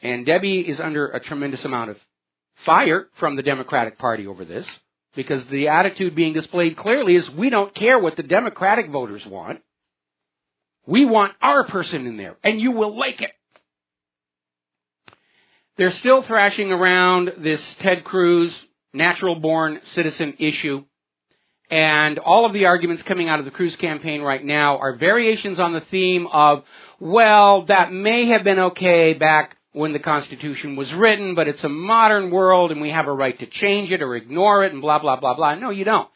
S2: And Debbie is under a tremendous amount of fire from the Democratic Party over this, because the attitude being displayed clearly is, we don't care what the Democratic voters want. We want our person in there, and you will like it. They're still thrashing around this Ted Cruz natural-born citizen issue, and all of the arguments coming out of the Cruz campaign right now are variations on the theme of, well, that may have been okay back when the Constitution was written, but it's a modern world and we have a right to change it or ignore it and blah, blah, blah, blah. No, you don't.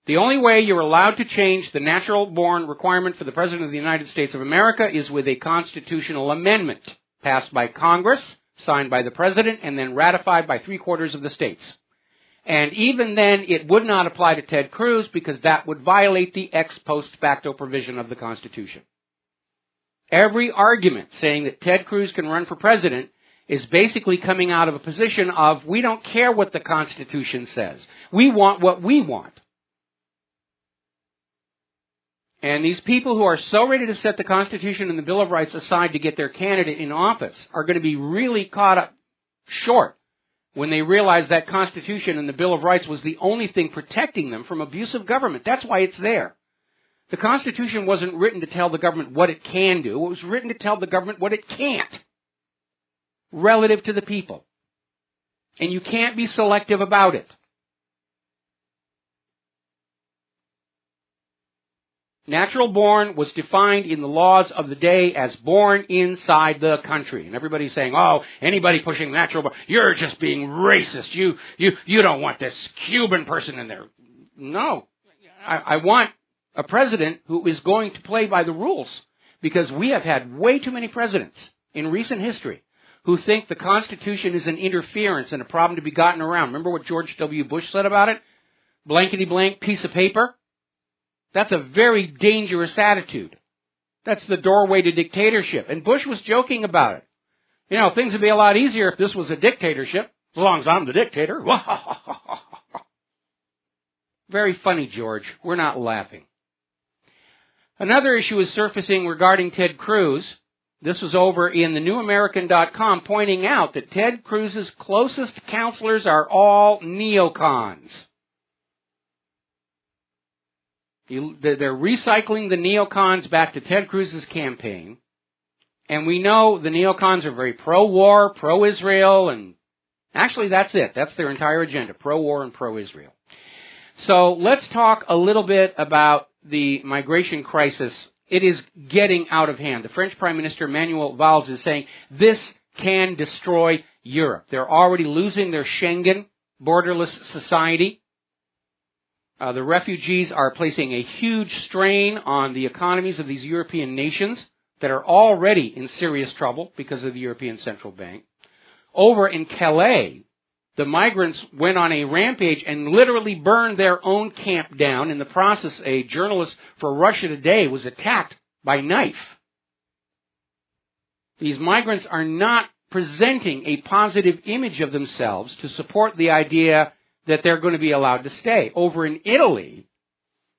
S2: The only way you're allowed to change the natural-born requirement for the President of the United States of America is with a constitutional amendment passed by Congress, signed by the President, and then ratified by 3/4 of the states. And even then, it would not apply to Ted Cruz because that would violate the ex post facto provision of the Constitution. Every argument saying that Ted Cruz can run for president is basically coming out of a position of, we don't care what the Constitution says. We want what we want. And these people who are so ready to set the Constitution and the Bill of Rights aside to get their candidate in office are going to be really caught up short when they realize that Constitution and the Bill of Rights was the only thing protecting them from abuse of government. That's why it's there. The Constitution wasn't written to tell the government what it can do. It was written to tell the government what it can't, relative to the people. And you can't be selective about it. Natural born was defined in the laws of the day as born inside the country. And everybody's saying, oh, anybody pushing natural born, you're just being racist. You don't want this Cuban person in there. No. I want a president who is going to play by the rules, because we have had way too many presidents in recent history who think the Constitution is an interference and a problem to be gotten around. Remember what George W. Bush said about it? Blankety blank piece of paper. That's a very dangerous attitude. That's the doorway to dictatorship. And Bush was joking about it. You know, things would be a lot easier if this was a dictatorship, as long as I'm the dictator. Very funny, George. We're not laughing. Another issue is surfacing regarding Ted Cruz. This was over in thenewamerican.com, pointing out that Ted Cruz's closest counselors are all neocons. They're recycling the neocons back to Ted Cruz's campaign. And we know the neocons are very pro-war, pro-Israel, and actually that's it. That's their entire agenda, pro-war and pro-Israel. So let's talk a little bit about the migration crisis. It is getting out of hand. The French Prime Minister Manuel Valls is saying this can destroy Europe. They're already losing their Schengen borderless society. The refugees are placing a huge strain on the economies of these European nations that are already in serious trouble because of the European Central Bank. Over in Calais, the migrants went on a rampage and literally burned their own camp down. In the process, a journalist for Russia Today was attacked by knife. These migrants are not presenting a positive image of themselves to support the idea that they're going to be allowed to stay. Over in Italy,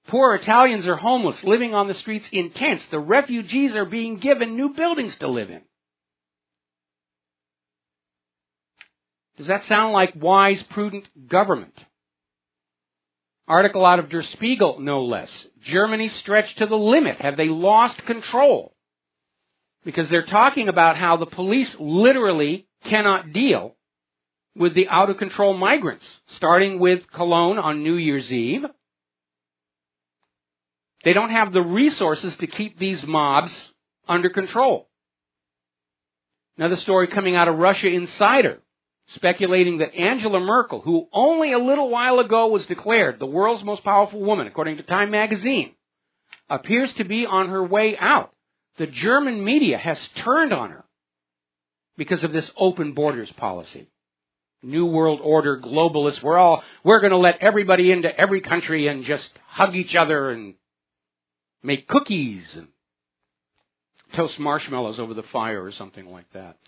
S2: poor Italians are homeless, living on the streets in tents. The refugees are being given new buildings to live in. Does that sound like wise, prudent government? Article out of Der Spiegel, no less. Germany stretched to the limit. Have they lost control? Because they're talking about how the police literally cannot deal with the out-of-control migrants, starting with Cologne on New Year's Eve. They don't have the resources to keep these mobs under control. Another story coming out of Russia Insider, speculating that Angela Merkel, who only a little while ago was declared the world's most powerful woman, according to Time magazine, appears to be on her way out. The German media has turned on her because of this open borders policy. New World Order, globalists, we're going to let everybody into every country and just hug each other and make cookies and toast marshmallows over the fire or something like that.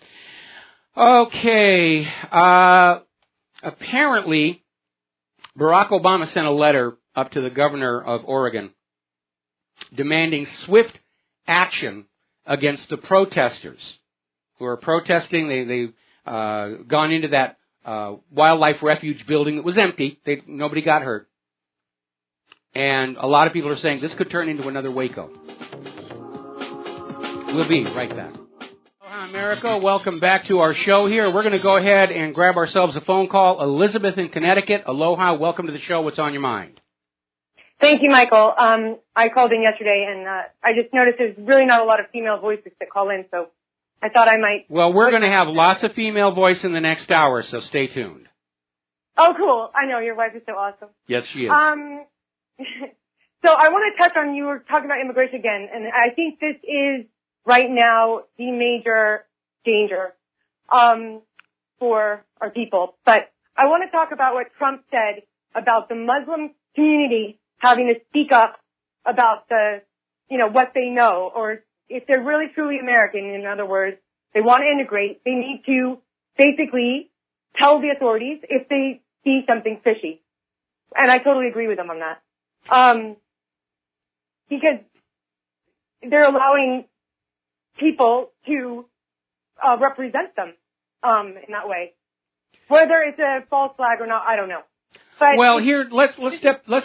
S2: Okay, apparently Barack Obama sent a letter up to the governor of Oregon demanding swift action against the protesters who are protesting. They've gone into that wildlife refuge building that was empty. Nobody got hurt. And a lot of people are saying this could turn into another Waco. We'll be right back. Aloha, America. Welcome back to our show here. We're going to go ahead and grab ourselves a phone call. Elizabeth in Connecticut. Aloha. Welcome to the show. What's on your mind?
S6: Thank you, Michael. I called in yesterday, and I just noticed there's really not a lot of female voices that call in, so I thought I might...
S2: Well, we're going to have lots of female voice in the next hour, so stay tuned.
S6: Oh, cool. I know. Your wife is so awesome.
S2: Yes, she is.
S6: So I want to touch on, you were talking about immigration again, and I think this is right now the major danger for our people. But I want to talk about what Trump said about the Muslim community having to speak up about what they know, or if they're really truly American, in other words, they want to integrate, they need to basically tell the authorities if they see something fishy. And I totally agree with them on that. Because they're allowing people to represent them in that way. Whether it's a false flag or not, I don't know. But
S2: well, here let's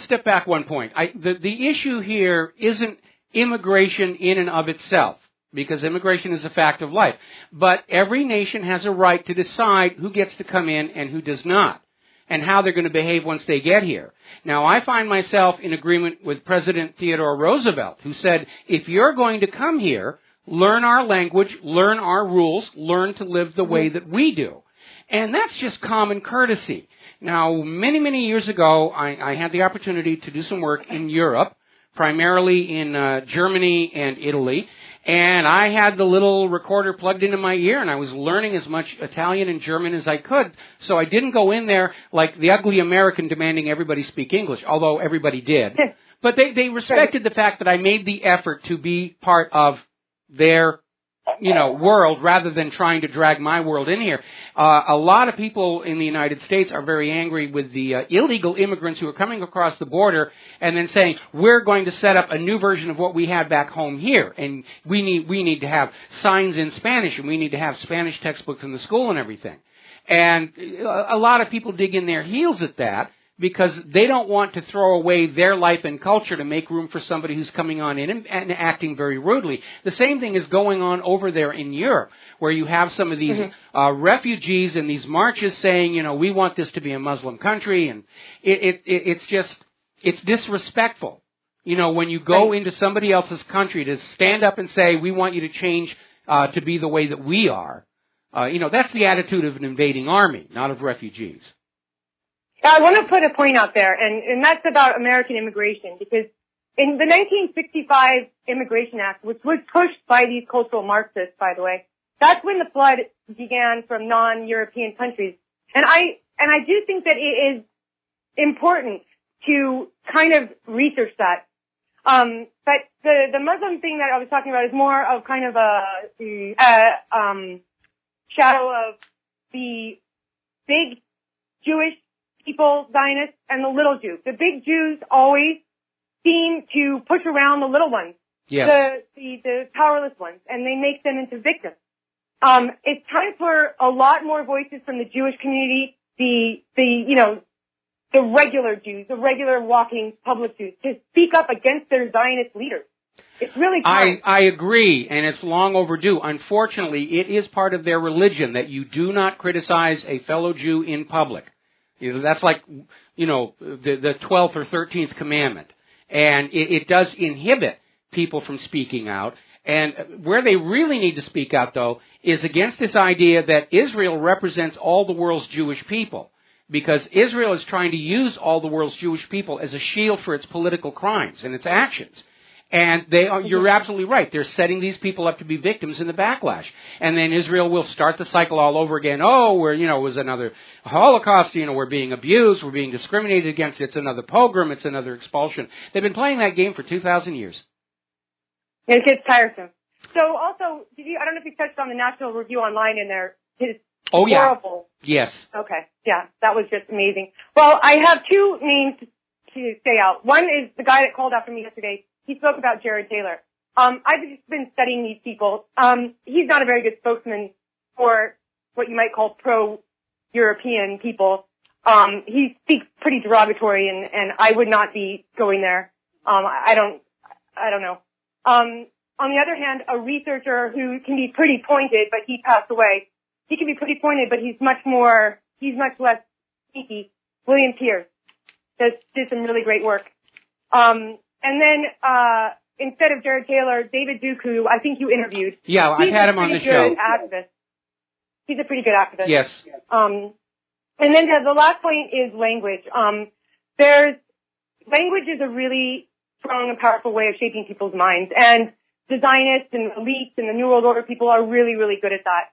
S2: step back one point. The issue here isn't immigration in and of itself, because immigration is a fact of life. But every nation has a right to decide who gets to come in and who does not, and how they're going to behave once they get here. Now, I find myself in agreement with President Theodore Roosevelt, who said, if you're going to come here, learn our language, learn our rules, learn to live the way that we do. And that's just common courtesy. Now, many, many years ago, I had the opportunity to do some work in Europe, primarily in Germany and Italy, and I had the little recorder plugged into my ear, and I was learning as much Italian and German as I could, so I didn't go in there like the ugly American demanding everybody speak English, although everybody did. But they respected the fact that I made the effort to be part of their world rather than trying to drag my world in here. A lot of people in the United States are very angry with the illegal immigrants who are coming across the border and then saying, we're going to set up a new version of what we had back home here, and we need to have signs in Spanish, and we need to have Spanish textbooks in the school and everything. And a lot of people dig in their heels at that, because they don't want to throw away their life and culture to make room for somebody who's coming on in and acting very rudely. The same thing is going on over there in Europe, where you have some of these refugees and these marches saying, we want this to be a Muslim country, and it's disrespectful. When you go into somebody else's country to stand up and say, we want you to change to be the way that we are, that's the attitude of an invading army, not of refugees.
S6: I want to put a point out there, and that's about American immigration, because in the 1965 Immigration Act, which was pushed by these cultural Marxists, by the way, that's when the flood began from non-European countries. And I do think that it is important to kind of research that. But the Muslim thing that I was talking about is more of kind of a shadow of the big Jewish people, Zionists, and the little Jews. The big Jews always seem to push around the little ones, the powerless ones, and they make them into victims. It's time for a lot more voices from the Jewish community, the regular Jews, the regular walking public Jews, to speak up against their Zionist leaders. It's really time.
S2: I agree, and it's long overdue. Unfortunately, it is part of their religion that you do not criticize a fellow Jew in public. That's like, the 12th or 13th commandment. And it does inhibit people from speaking out. And where they really need to speak out, though, is against this idea that Israel represents all the world's Jewish people. Because Israel is trying to use all the world's Jewish people as a shield for its political crimes and its actions. And you're absolutely right. They're setting these people up to be victims in the backlash. And then Israel will start the cycle all over again. Oh, it was another Holocaust, we're being abused, we're being discriminated against, it's another pogrom, it's another expulsion. They've been playing that game for 2,000 years.
S6: It gets tiresome. So also, I don't know if you touched on the National Review Online in there. It's horrible.
S2: Yes.
S6: Okay. Yeah, that was just amazing. Well, I have two names to say out. One is the guy that called after me yesterday. He spoke about Jared Taylor. I've just been studying these people. He's not a very good spokesman for what you might call pro-European people. He speaks pretty derogatory, and I would not be going there. I don't know. On the other hand, a researcher who can be pretty pointed, but he passed away. He can be pretty pointed, but he's much less sneaky. William Pierce did some really great work. And then, instead of Jared Taylor, David Duke, who I think you interviewed.
S2: Yeah, I've had him on the show.
S6: He's a pretty good activist.
S2: Yes.
S6: And then the last point is language. Language is a really strong and powerful way of shaping people's minds. And the Zionists and elites and the New World Order people are really, really good at that.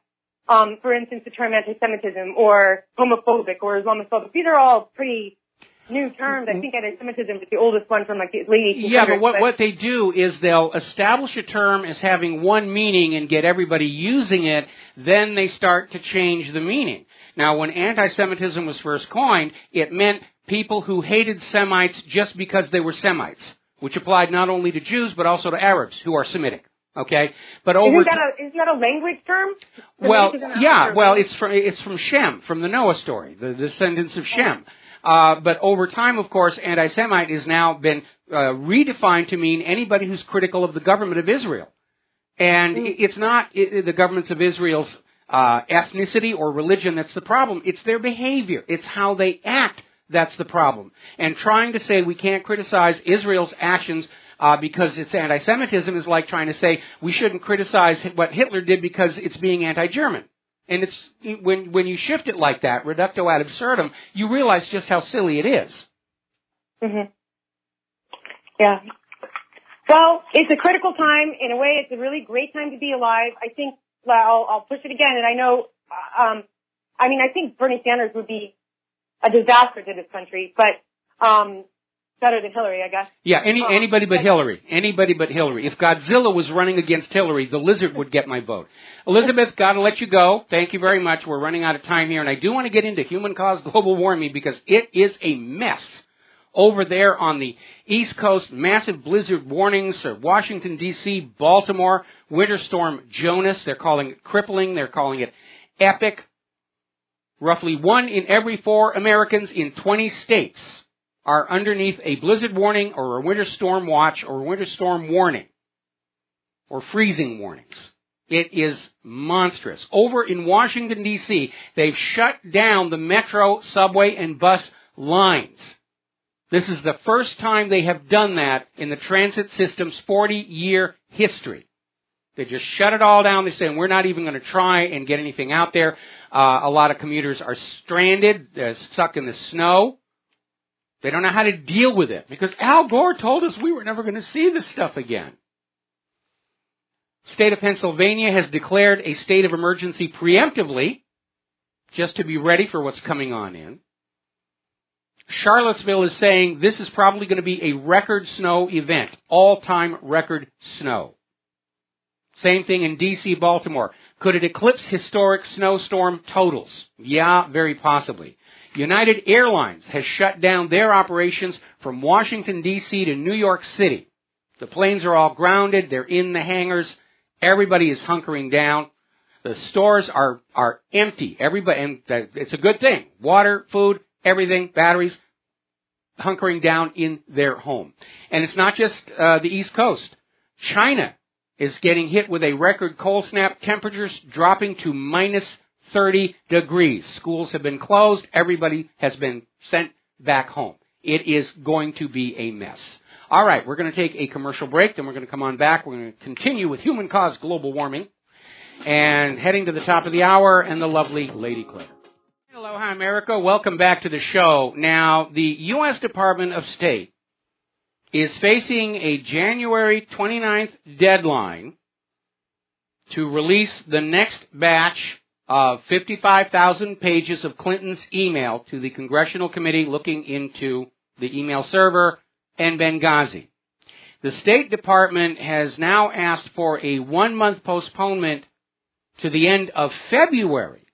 S6: For instance, the term anti-Semitism or homophobic or Islamophobic. These are all pretty new terms. I think anti-Semitism is the oldest one from the late 1800s.
S2: Yeah, but what they do is they'll establish a term as having one meaning and get everybody using it, then they start to change the meaning. Now, when anti-Semitism was first coined, it meant people who hated Semites just because they were Semites, which applied not only to Jews but also to Arabs who are Semitic. Okay, but isn't
S6: that a language term?
S2: It's from Shem, from the Noah story, the descendants of Shem. But over time, of course, anti-Semite has now been redefined to mean anybody who's critical of the government of Israel. And it's not the governments of Israel's ethnicity or religion that's the problem. It's their behavior. It's how they act that's the problem. And trying to say we can't criticize Israel's actions because it's anti-Semitism is like trying to say we shouldn't criticize what Hitler did because it's being anti-German. And it's when you shift it like that, reductio ad absurdum, you realize just how silly it is.
S6: Mm-hmm. Yeah. Well, it's a critical time. In a way, it's a really great time to be alive. I think, I'll push it again, and I know, I think Bernie Sanders would be a disaster to this country, but better than Hillary, I guess.
S2: Yeah, anybody but Hillary. Anybody but Hillary. If Godzilla was running against Hillary, the lizard would get my vote. Elizabeth, got to let you go. Thank you very much. We're running out of time here, and I do want to get into human-caused global warming because it is a mess. Over there on the East Coast, massive blizzard warnings, or Washington, D.C., Baltimore, Winter Storm Jonas. They're calling it crippling. They're calling it epic. Roughly 1 in every 4 Americans in 20 states are underneath a blizzard warning or a winter storm watch or a winter storm warning or freezing warnings. It is monstrous. Over in Washington, D.C., they've shut down the metro, subway, and bus lines. This is the first time they have done that in the transit system's 40-year history. They just shut it all down. They're saying, we're not even going to try and get anything out there. A lot of commuters are stranded. They're stuck in the snow. They don't know how to deal with it because Al Gore told us we were never going to see this stuff again. State of Pennsylvania has declared a state of emergency preemptively just to be ready for what's coming on in. Charlottesville is saying this is probably going to be a record snow event, all-time record snow. Same thing in D.C., Baltimore. Could it eclipse historic snowstorm totals? Yeah, very possibly. United Airlines has shut down their operations from Washington, D.C. to New York City. The planes are all grounded. They're in the hangars. Everybody is hunkering down. The stores are empty. Everybody, and it's a good thing. Water, food, everything, batteries, hunkering down in their home. And it's not just the East Coast. China is getting hit with a record cold snap, temperatures dropping to minus 30 degrees. Schools have been closed. Everybody has been sent back home. It is going to be a mess. All right, we're going to take a commercial break, then we're going to come on back. We're going to continue with human-caused global warming and heading to the top of the hour and the lovely Lady Claire. Aloha, America. Welcome back to the show. Now, the U.S. Department of State is facing a January 29th deadline to release the next batch of 55,000 pages of Clinton's email to the Congressional Committee looking into the email server and Benghazi. The State Department has now asked for a 1-month postponement to the end of February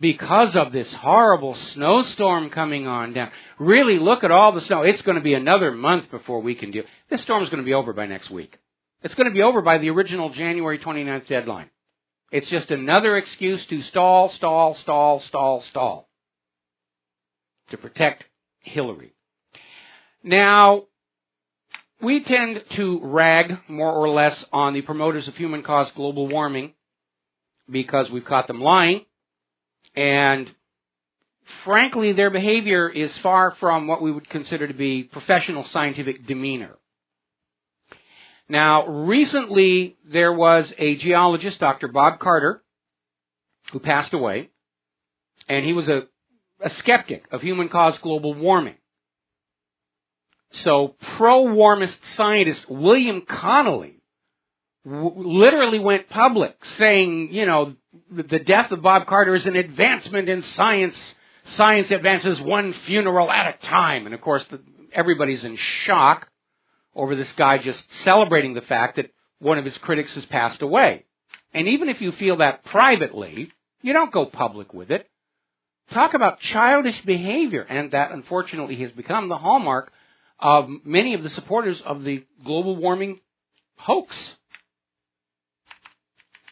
S2: because of this horrible snowstorm coming on down. Really, look at all the snow. It's going to be another month before we can do. This storm is going to be over by next week. It's going to be over by the original January 29th deadline. It's just another excuse to stall to protect Hillary. Now, we tend to rag more or less on the promoters of human-caused global warming because we've caught them lying. And frankly, their behavior is far from what we would consider to be professional scientific demeanor. Now, recently, there was a geologist, Dr. Bob Carter, who passed away, and he was a skeptic of human-caused global warming. So, pro-warmist scientist William Connolly literally went public saying, you know, the death of Bob Carter is an advancement in science. Science advances one funeral at a time. And, of course, everybody's in shock over this guy just celebrating the fact that one of his critics has passed away. And even if you feel that privately, you don't go public with it. Talk about childish behavior, and that, unfortunately, has become the hallmark of many of the supporters of the global warming hoax.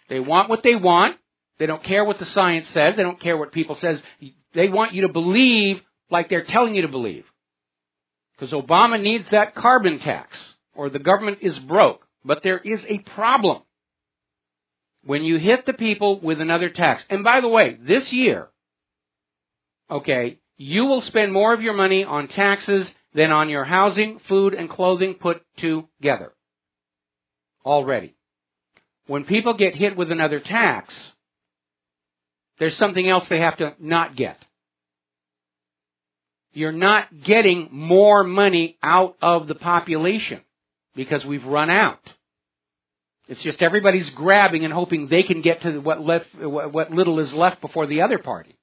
S2: They want what they want. They don't care what the science says. They don't care what people says. They want you to believe like they're telling you to believe. Because Obama needs that carbon tax, or the government is broke. But there is a problem when you hit the people with another tax. And by the way, this year, okay, you will spend more of your money on taxes than on your housing, food, and clothing put together. Already. When people get hit with another tax, there's something else they have to not get. You're not getting more money out of the population because we've run out. It's just everybody's grabbing and hoping they can get to what little is left before the other party.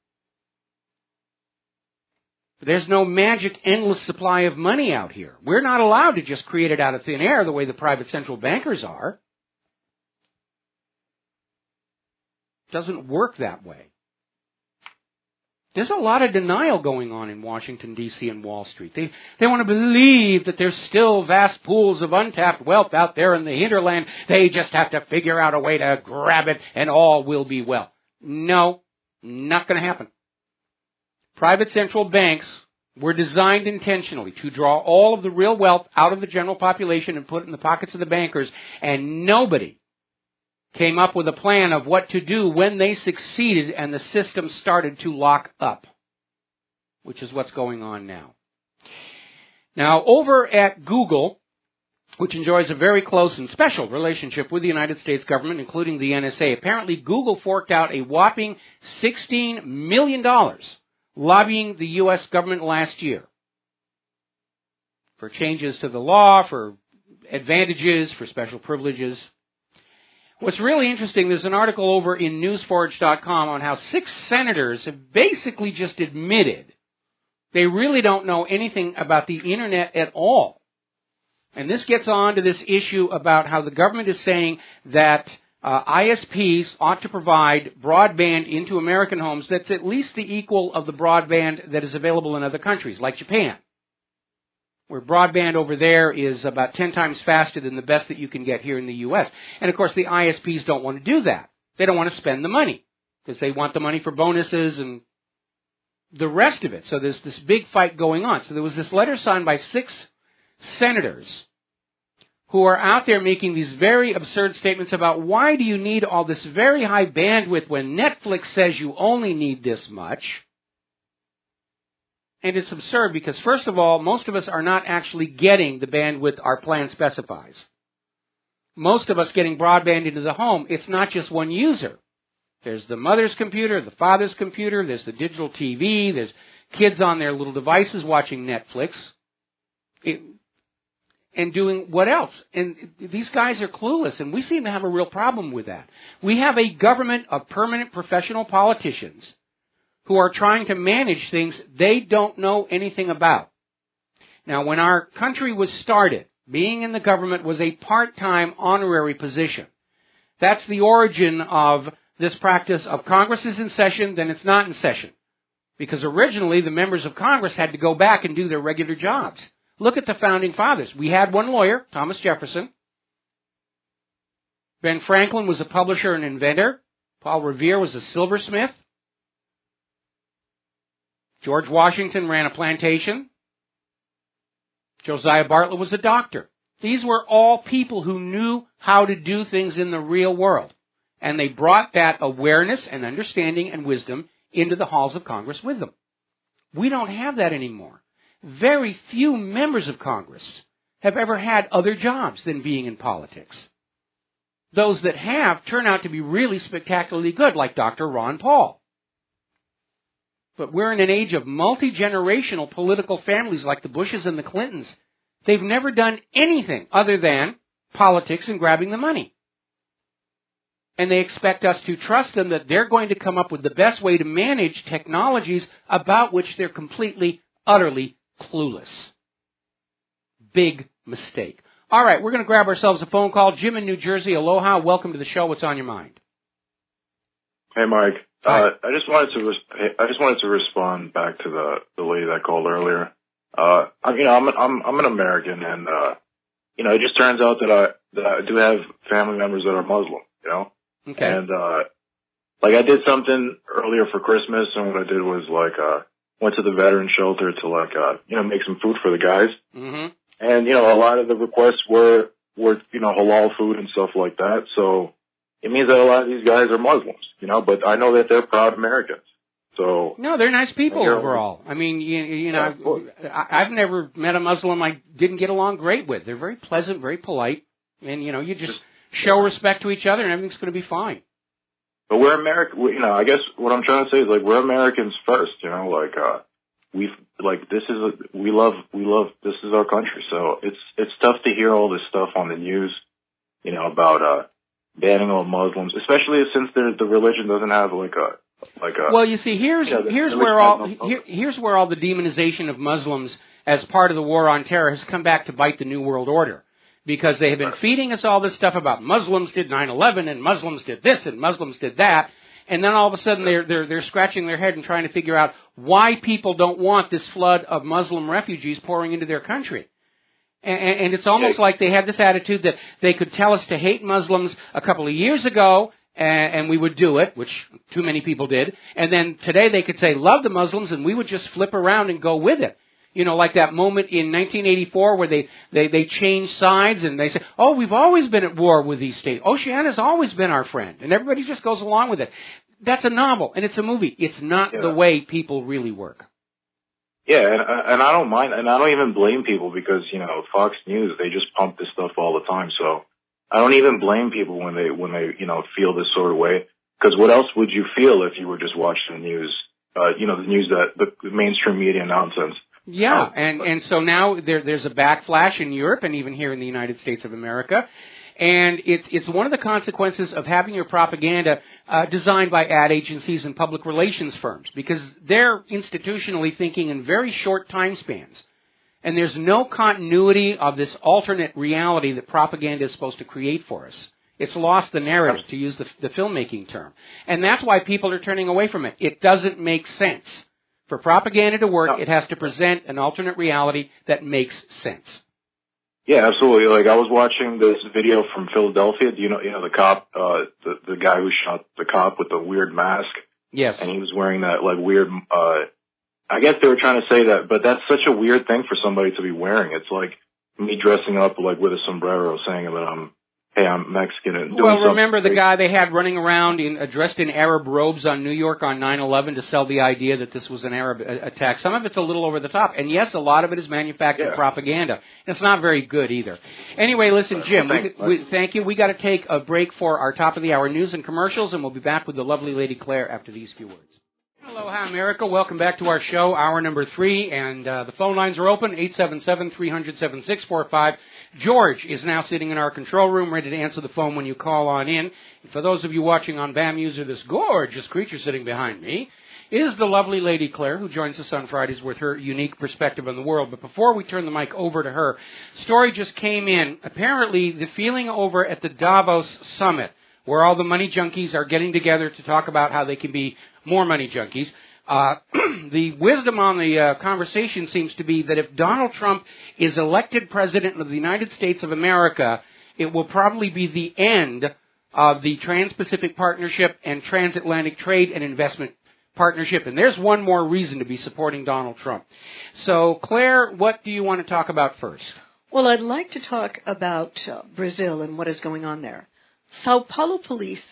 S2: There's no magic endless supply of money out here. We're not allowed to just create it out of thin air the way the private central bankers are. It doesn't work that way. There's a lot of denial going on in Washington, D.C. and Wall Street. They want to believe that there's still vast pools of untapped wealth out there in the hinterland. They just have to figure out a way to grab it and all will be well. No, not going to happen. Private central banks were designed intentionally to draw all of the real wealth out of the general population and put it in the pockets of the bankers, and nobody came up with a plan of what to do when they succeeded and the system started to lock up, which is what's going on now. Now, over at Google, which enjoys a very close and special relationship with the United States government, including the NSA, apparently Google forked out a whopping $16 million lobbying the U.S. government last year for changes to the law, for advantages, for special privileges. What's really interesting, there's an article over in newsforge.com on how 6 senators have basically just admitted they really don't know anything about the Internet at all. And this gets on to this issue about how the government is saying that ISPs ought to provide broadband into American homes that's at least the equal of the broadband that is available in other countries, like Japan, where broadband over there is about 10 times faster than the best that you can get here in the U.S. And, of course, the ISPs don't want to do that. They don't want to spend the money because they want the money for bonuses and the rest of it. So there's this big fight going on. So there was this letter signed by 6 senators who are out there making these very absurd statements about why do you need all this very high bandwidth when Netflix says you only need this much. And it's absurd because, first of all, most of us are not actually getting the bandwidth our plan specifies. Most of us getting broadband into the home, it's not just one user. There's the mother's computer, the father's computer, there's the digital TV, there's kids on their little devices watching Netflix and doing what else? And these guys are clueless, and we seem to have a real problem with that. We have a government of permanent professional politicians who are trying to manage things they don't know anything about. Now, when our country was started, being in the government was a part-time honorary position. That's the origin of this practice of Congress is in session, then it's not in session. Because originally, the members of Congress had to go back and do their regular jobs. Look at the Founding Fathers. We had one lawyer, Thomas Jefferson. Ben Franklin was a publisher and inventor. Paul Revere was a silversmith. George Washington ran a plantation. Josiah Bartlett was a doctor. These were all people who knew how to do things in the real world. And they brought that awareness and understanding and wisdom into the halls of Congress with them. We don't have that anymore. Very few members of Congress have ever had other jobs than being in politics. Those that have turn out to be really spectacularly good, like Dr. Ron Paul. But we're in an age of multi-generational political families like the Bushes and the Clintons. They've never done anything other than politics and grabbing the money. And they expect us to trust them that they're going to come up with the best way to manage technologies about which they're completely, utterly clueless. Big mistake. All right, we're going to grab ourselves a phone call. Jim in New Jersey, aloha. Welcome to the show. What's on your mind?
S7: Hey, Mike.
S2: Hi.
S7: I just wanted to respond back to the lady that called earlier. I'm an American, and it just turns out that I do have family members that are Muslim.
S2: Okay.
S7: And I did something earlier for Christmas, and what I did was went to the veteran shelter to make some food for the guys.
S2: Mm-hmm.
S7: And a lot of the requests were halal food and stuff like that. So it means that a lot of these guys are Muslims, but I know that they're proud Americans. So
S2: no, they're nice people overall. I mean, I've never met a Muslim I didn't get along great with. They're very pleasant, very polite, and you just show respect to each other, and everything's going to be fine.
S7: But we're American. I guess what I'm trying to say is we're Americans first. We love this is our country. So it's tough to hear all this stuff on the news, about banning all Muslims, especially since the religion doesn't have
S2: Well, you see, here's where all the demonization of Muslims as part of the war on terror has come back to bite the New World Order, because they have been feeding us all this stuff about Muslims did 9/11 and Muslims did this and Muslims did that, and then all of a sudden they're scratching their head and trying to figure out why people don't want this flood of Muslim refugees pouring into their country. And it's almost like they had this attitude that they could tell us to hate Muslims a couple of years ago, and we would do it, which too many people did. And then today they could say, love the Muslims, and we would just flip around and go with it. You know, like that moment in 1984 where they changed sides and they said, oh, we've always been at war with these states. Oceania's always been our friend. And everybody just goes along with it. That's a novel, and it's a movie. It's not the way people really work.
S7: Yeah, and I don't mind, and I don't even blame people because, you know, Fox News, they just pump this stuff all the time. So I don't even blame people when they you know, feel this sort of way. Because what else would you feel if you were just watching the news, you know, the news that the mainstream media nonsense?
S2: Yeah, and so now there's a backflash in Europe and even here in the United States of America. And it's one of the consequences of having your propaganda designed by ad agencies and public relations firms, because they're institutionally thinking in very short time spans. And there's no continuity of this alternate reality that propaganda is supposed to create for us. It's lost the narrative, to use the filmmaking term. And that's why people are turning away from it. It doesn't make sense. For propaganda to work, it has to present an alternate reality that makes sense.
S7: Yeah, absolutely. Like, I was watching this video from Philadelphia. Do you know the cop, the guy who shot the cop with the weird mask?
S2: Yes.
S7: And he was wearing that, like, weird, I guess they were trying to say that, but that's such a weird thing for somebody to be wearing. It's like me dressing up, like, with a sombrero saying that I'm Mexican and doing
S2: Well, remember the guy they had running around dressed in Arab robes on New York on 9/11 to sell the idea that this was an Arab attack. Some of it's a little over the top. And yes, a lot of it is manufactured propaganda. It's not very good either. Anyway, listen, Jim, thank you. We got to take a break for our top of the hour news and commercials, and we'll be back with the lovely Lady Claire after these few words. Aloha, America. Welcome back to our show, hour number 3, and the phone lines are open, 877-300-7645. George is now sitting in our control room, ready to answer the phone when you call on in. And for those of you watching on BAM User, this gorgeous creature sitting behind me is the lovely Lady Claire, who joins us on Fridays with her unique perspective on the world. But before we turn the mic over to her, story just came in. Apparently, the feeling over at the Davos Summit, where all the money junkies are getting together to talk about how they can be more money junkies. The wisdom on the conversation seems to be that if Donald Trump is elected president of the United States of America, it will probably be the end of the Trans-Pacific Partnership and Transatlantic Trade and Investment Partnership. And there's one more reason to be supporting Donald Trump. So, Claire, what do you want to talk about first?
S8: Well, I'd like to talk about Brazil and what is going on there. Sao Paulo police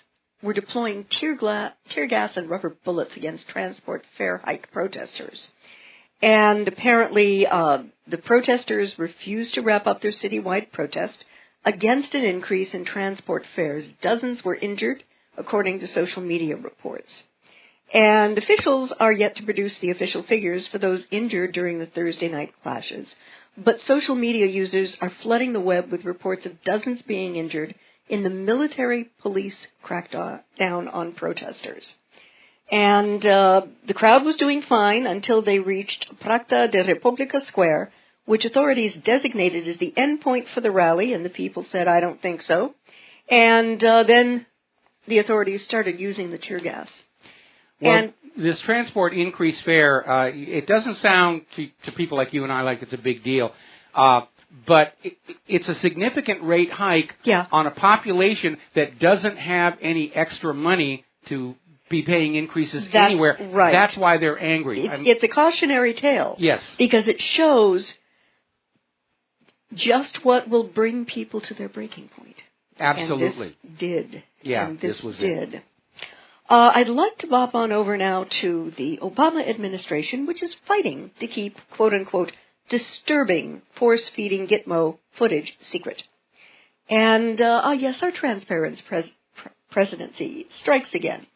S8: were deploying tear gas and rubber bullets against transport fare hike protesters. And apparently the protesters refused to wrap up their citywide protest against an increase in transport fares. Dozens were injured, according to social media reports. And officials are yet to produce the official figures for those injured during the Thursday night clashes. But social media users are flooding the web with reports of dozens being injured in the military police crackdown on protesters. And the crowd was doing fine until they reached Praça da República Square, which authorities designated as the endpoint for the rally, and the people said, I don't think so. And then the authorities started using the tear gas.
S2: Well,
S8: and
S2: this transport increase fare, it doesn't sound to people like you and I like it's a big deal. But it's a significant rate hike on a population that doesn't have any extra money to be paying increases anywhere.
S8: Right.
S2: That's why they're angry.
S8: It's a cautionary tale.
S2: Yes.
S8: Because it shows just what will bring people to their breaking point.
S2: Absolutely.
S8: And this did.
S2: Yeah,
S8: and this
S2: was
S8: did. I'd like to bop on over now to the Obama administration, which is fighting to keep, quote-unquote, disturbing force-feeding Gitmo footage secret. And, yes, our transparency presidency strikes again.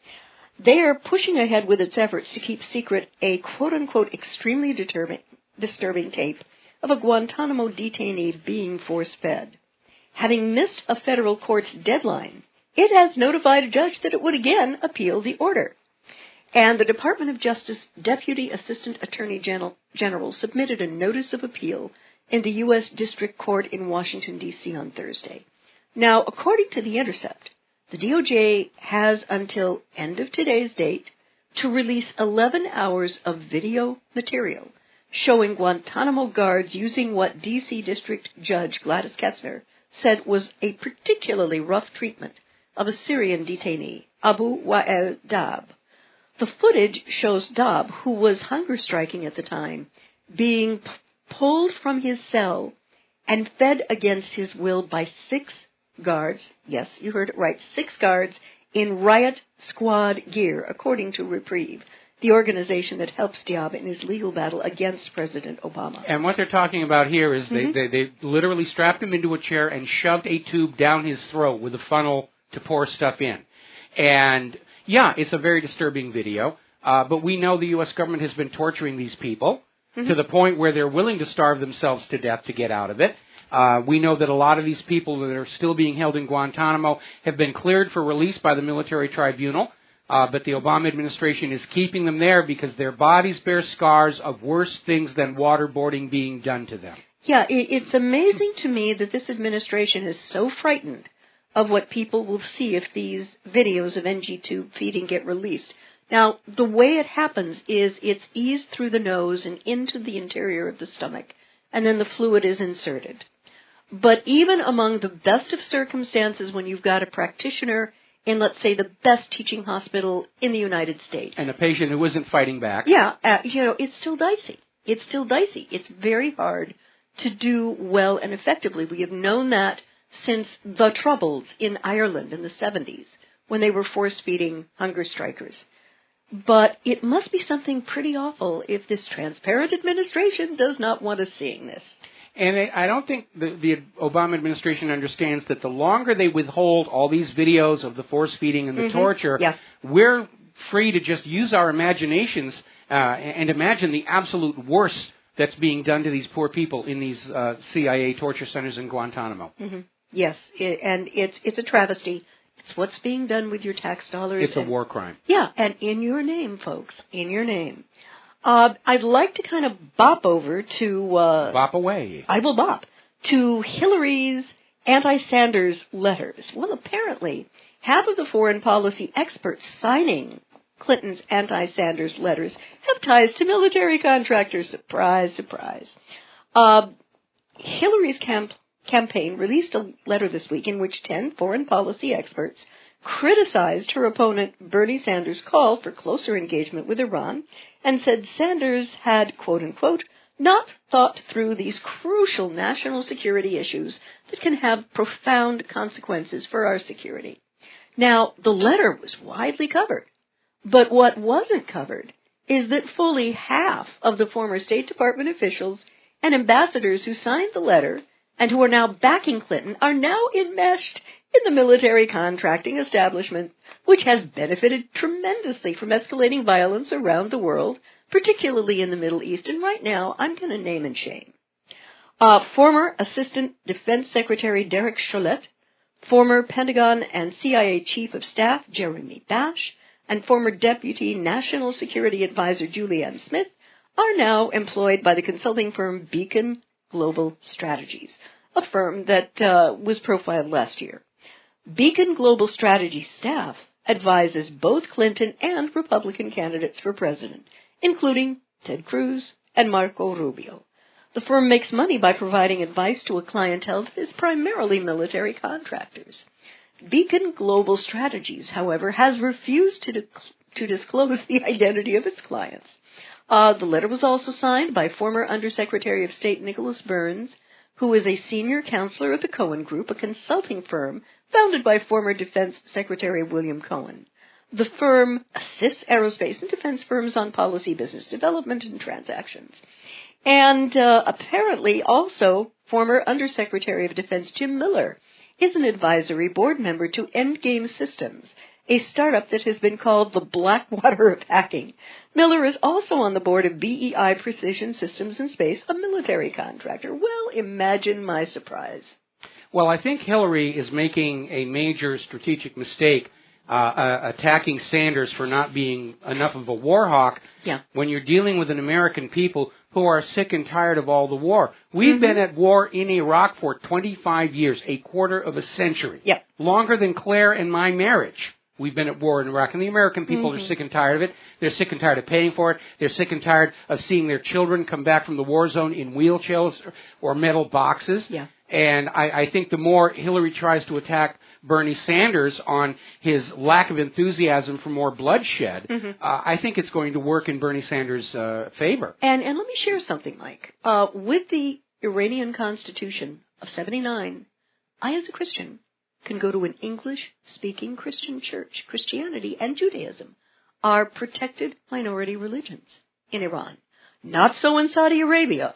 S8: They are pushing ahead with its efforts to keep secret a quote-unquote extremely disturbing tape of a Guantanamo detainee being force-fed. Having missed a federal court's deadline, it has notified a judge that it would again appeal the order. And the Department of Justice Deputy Assistant Attorney General submitted a notice of appeal in the U.S. District Court in Washington, D.C. on Thursday. Now, according to The Intercept, the DOJ has until end of today's date to release 11 hours of video material showing Guantanamo guards using what D.C. District Judge Gladys Kessner said was a particularly rough treatment of a Syrian detainee, Abu Wa'el Dab. The footage shows Dab, who was hunger striking at the time, being pulled from his cell and fed against his will by 6 guards. Yes, you heard it right, 6 guards in riot squad gear, according to Reprieve, the organization that helps Diab in his legal battle against President Obama.
S2: And what they're talking about here is they literally strapped him into a chair and shoved a tube down his throat with a funnel to pour stuff in. And, yeah, it's a very disturbing video, but we know the U.S. government has been torturing these people to the point where they're willing to starve themselves to death to get out of it. We know that a lot of these people that are still being held in Guantanamo have been cleared for release by the military tribunal, but the Obama administration is keeping them there because their bodies bear scars of worse things than waterboarding being done to them.
S8: Yeah, it's amazing to me that this administration is so frightened of what people will see if these videos of NG tube feeding get released. Now, the way it happens is it's eased through the nose and into the interior of the stomach, and then the fluid is inserted. But even among the best of circumstances, when you've got a practitioner in, let's say, the best teaching hospital in the United States,
S2: and a patient who isn't fighting back.
S8: Yeah, it's still dicey. It's still dicey. It's very hard to do well and effectively. We have known that since the Troubles in Ireland in the 70s, when they were force-feeding hunger strikers. But it must be something pretty awful if this transparent administration does not want us seeing this.
S2: And I don't think the Obama administration understands that the longer they withhold all these videos of the force-feeding and the torture, we're free to just use our imaginations and imagine the absolute worst that's being done to these poor people in these CIA torture centers in Guantanamo.
S8: Yes, and it's a travesty. It's what's being done with your tax dollars.
S2: It's a war crime.
S8: Yeah, and in your name, folks, in your name. I'd like to kind of bop over to...
S2: bop away.
S8: I will bop. To Hillary's anti-Sanders letters. Well, apparently, half of the foreign policy experts signing Clinton's anti-Sanders letters have ties to military contractors. Surprise, surprise. Hillary's campaign released a letter this week in which 10 foreign policy experts criticized her opponent Bernie Sanders' call for closer engagement with Iran and said Sanders had, quote-unquote, not thought through these crucial national security issues that can have profound consequences for our security. Now, the letter was widely covered, but what wasn't covered is that fully half of the former State Department officials and ambassadors who signed the letter and who are now backing Clinton are now enmeshed in the military contracting establishment, which has benefited tremendously from escalating violence around the world, particularly in the Middle East. And right now, I'm going to name and shame. Former Assistant Defense Secretary Derek Chollet, former Pentagon and CIA Chief of Staff Jeremy Bash, and former Deputy National Security Advisor Julianne Smith are now employed by the consulting firm Beacon Global Strategies, a firm that was profiled last year. Beacon Global Strategy staff advises both Clinton and Republican candidates for president, including Ted Cruz and Marco Rubio. The firm makes money by providing advice to a clientele that is primarily military contractors. Beacon Global Strategies, however, has refused to disclose the identity of its clients. The letter was also signed by former Undersecretary of State Nicholas Burns, who is a senior counselor at the Cohen Group, a consulting firm founded by former Defense Secretary William Cohen. The firm assists aerospace and defense firms on policy, business development, and transactions. And apparently also former Undersecretary of Defense Jim Miller is an advisory board member to Endgame Systems, a startup that has been called the Blackwater of hacking. Miller is also on the board of BEI Precision Systems in Space, a military contractor. Well, imagine my surprise.
S2: Well, I think Hillary is making a major strategic mistake attacking Sanders for not being enough of a war hawk.
S8: Yeah.
S2: When you're dealing with an American people who are sick and tired of all the war. We've been at war in Iraq for 25 years, a quarter of a century.
S8: Yep.
S2: Longer than Claire and my marriage. We've been at war in Iraq, and the American people are sick and tired of it. They're sick and tired of paying for it. They're sick and tired of seeing their children come back from the war zone in wheelchairs or metal boxes.
S8: Yeah.
S2: And I think the more Hillary tries to attack Bernie Sanders on his lack of enthusiasm for more bloodshed, I think it's going to work in Bernie Sanders' favor.
S8: And let me share something, Mike. With the Iranian Constitution of 79, I, as a Christian, can go to an English-speaking Christian church. Christianity and Judaism are protected minority religions in Iran. Not so in Saudi Arabia.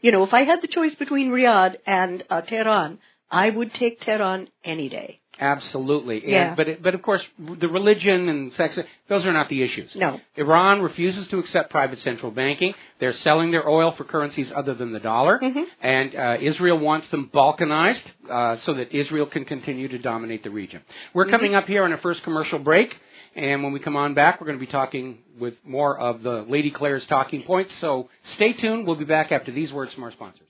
S8: If I had the choice between Riyadh and Tehran, I would take Tehran any day.
S2: Absolutely.
S8: Yeah.
S2: But of course, the religion and sex, those are not the issues.
S8: No.
S2: Iran refuses to accept private central banking. They're selling their oil for currencies other than the dollar. And Israel wants them balkanized so that Israel can continue to dominate the region. We're coming up here on our first commercial break. And when we come on back, we're going to be talking with more of the Lady Claire's talking points. So stay tuned. We'll be back after these words from our sponsors.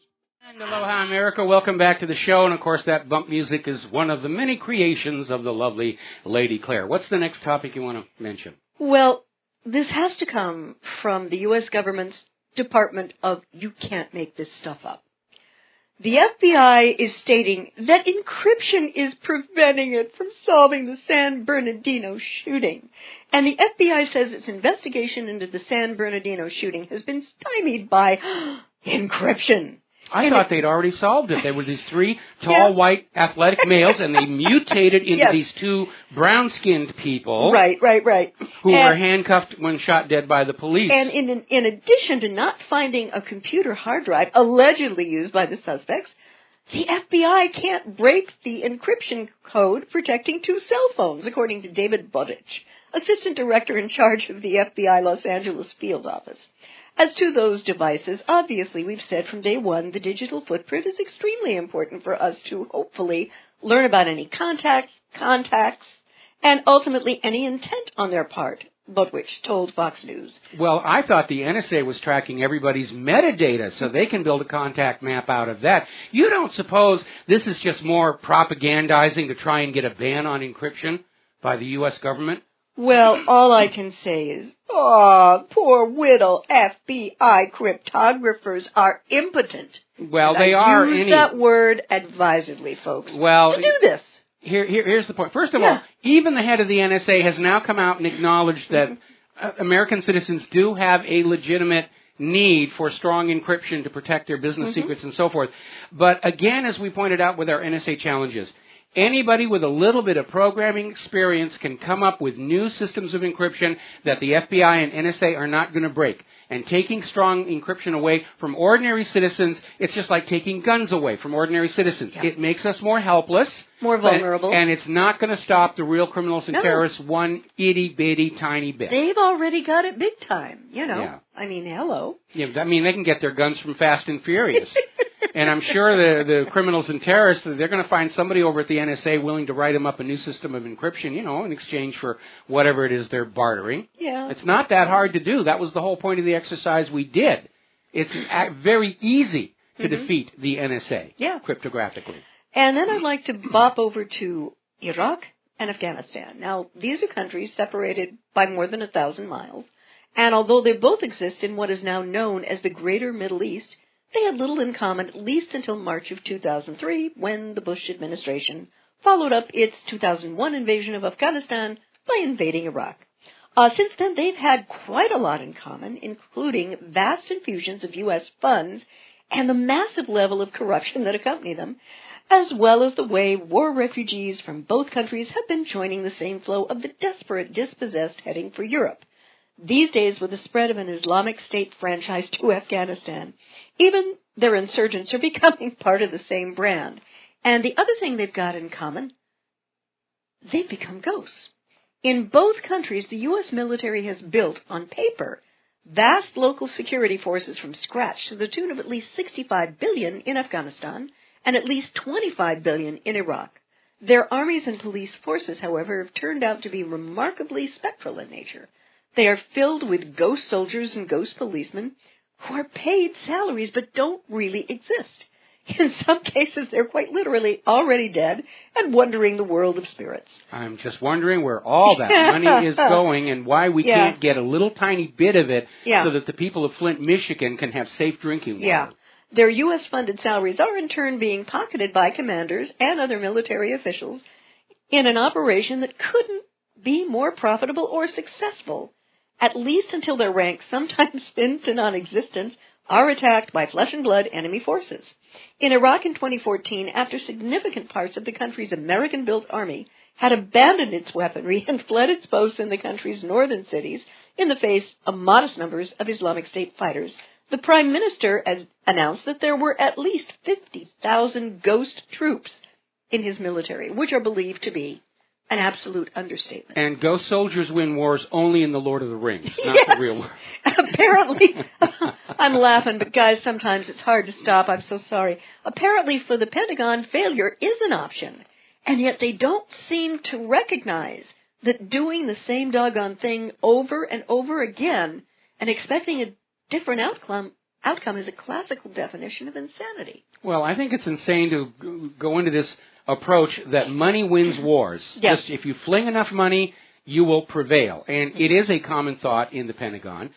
S2: And aloha, America. Welcome back to the show. And, of course, that bump music is one of the many creations of the lovely Lady Claire. What's the next topic you want to mention?
S8: Well, this has to come from the U.S. government's Department of You Can't Make This Stuff Up. The FBI is stating that encryption is preventing it from solving the San Bernardino shooting. And the FBI says its investigation into the San Bernardino shooting has been stymied by encryption.
S2: I thought they'd already solved it. There were these three tall, white, athletic males, and they mutated into these two brown-skinned people.
S8: Right.
S2: Who were handcuffed when shot dead by the police.
S8: And in addition to not finding a computer hard drive allegedly used by the suspects, the FBI can't break the encryption code protecting two cell phones, according to David Budich, assistant director in charge of the FBI Los Angeles field office. As to those devices, obviously, we've said from day one, the digital footprint is extremely important for us to hopefully learn about any contacts, and ultimately any intent on their part, Budwich told Fox News.
S2: Well, I thought the NSA was tracking everybody's metadata so they can build a contact map out of that. You don't suppose this is just more propagandizing to try and get a ban on encryption by the U.S. government?
S8: Well, all I can say is, poor whittle FBI cryptographers are impotent.
S2: Well, they are.
S8: Use that word advisedly, folks.
S2: Well,
S8: to do this.
S2: Here's the point. First of all, even the head of the NSA has now come out and acknowledged that American citizens do have a legitimate need for strong encryption to protect their business secrets and so forth. But again, as we pointed out with our NSA challenges, anybody with a little bit of programming experience can come up with new systems of encryption that the FBI and NSA are not going to break. And taking strong encryption away from ordinary citizens, it's just like taking guns away from ordinary citizens. Yeah. It makes us more helpless.
S8: More vulnerable.
S2: And it's not going to stop the real criminals and terrorists one itty-bitty tiny bit.
S8: They've already got it big time,
S2: Yeah.
S8: I mean, hello.
S2: Yeah, I mean, they can get their guns from Fast and Furious. And I'm sure the criminals and terrorists, they're going to find somebody over at the NSA willing to write them up a new system of encryption, in exchange for whatever it is they're bartering.
S8: Yeah.
S2: It's not that hard to do. That was the whole point of the exercise we did. It's very easy to defeat the NSA cryptographically.
S8: And then I'd like to bop over to Iraq and Afghanistan. Now, these are countries separated by more than 1,000 miles. And although they both exist in what is now known as the Greater Middle East, they had little in common, at least until March of 2003, when the Bush administration followed up its 2001 invasion of Afghanistan by invading Iraq. Since then, they've had quite a lot in common, including vast infusions of U.S. funds and the massive level of corruption that accompany them, as well as the way war refugees from both countries have been joining the same flow of the desperate dispossessed heading for Europe. These days, with the spread of an Islamic State franchise to Afghanistan, even their insurgents are becoming part of the same brand. And the other thing they've got in common, they've become ghosts. In both countries, the U.S. military has built, on paper, vast local security forces from scratch to the tune of at least $65 billion in Afghanistan and at least $25 billion in Iraq. Their armies and police forces, however, have turned out to be remarkably spectral in nature. They are filled with ghost soldiers and ghost policemen who are paid salaries but don't really exist. In some cases, they're quite literally already dead and wandering the world of spirits.
S2: I'm just wondering where all that money is going and why we can't get a little tiny bit of it so that the people of Flint, Michigan can have safe drinking water.
S8: Yeah. Their U.S.-funded salaries are in turn being pocketed by commanders and other military officials in an operation that couldn't be more profitable or successful, at least until their ranks, sometimes thinned to non-existence, are attacked by flesh-and-blood enemy forces. In Iraq in 2014, after significant parts of the country's American-built army had abandoned its weaponry and fled its posts in the country's northern cities in the face of modest numbers of Islamic State fighters, the Prime Minister has announced that there were at least 50,000 ghost troops in his military, which are believed to be an absolute understatement.
S2: And ghost soldiers win wars only in the Lord of the Rings, not the real world.
S8: Apparently, I'm laughing, but guys, sometimes it's hard to stop. I'm so sorry. Apparently, for the Pentagon, failure is an option, and yet they don't seem to recognize that doing the same doggone thing over and over again and expecting a different outcome is a classical definition of insanity.
S2: Well, I think it's insane to go into this approach that money wins wars.
S8: Yes.
S2: Just if you fling enough money, you will prevail. And it is a common thought in the Pentagon,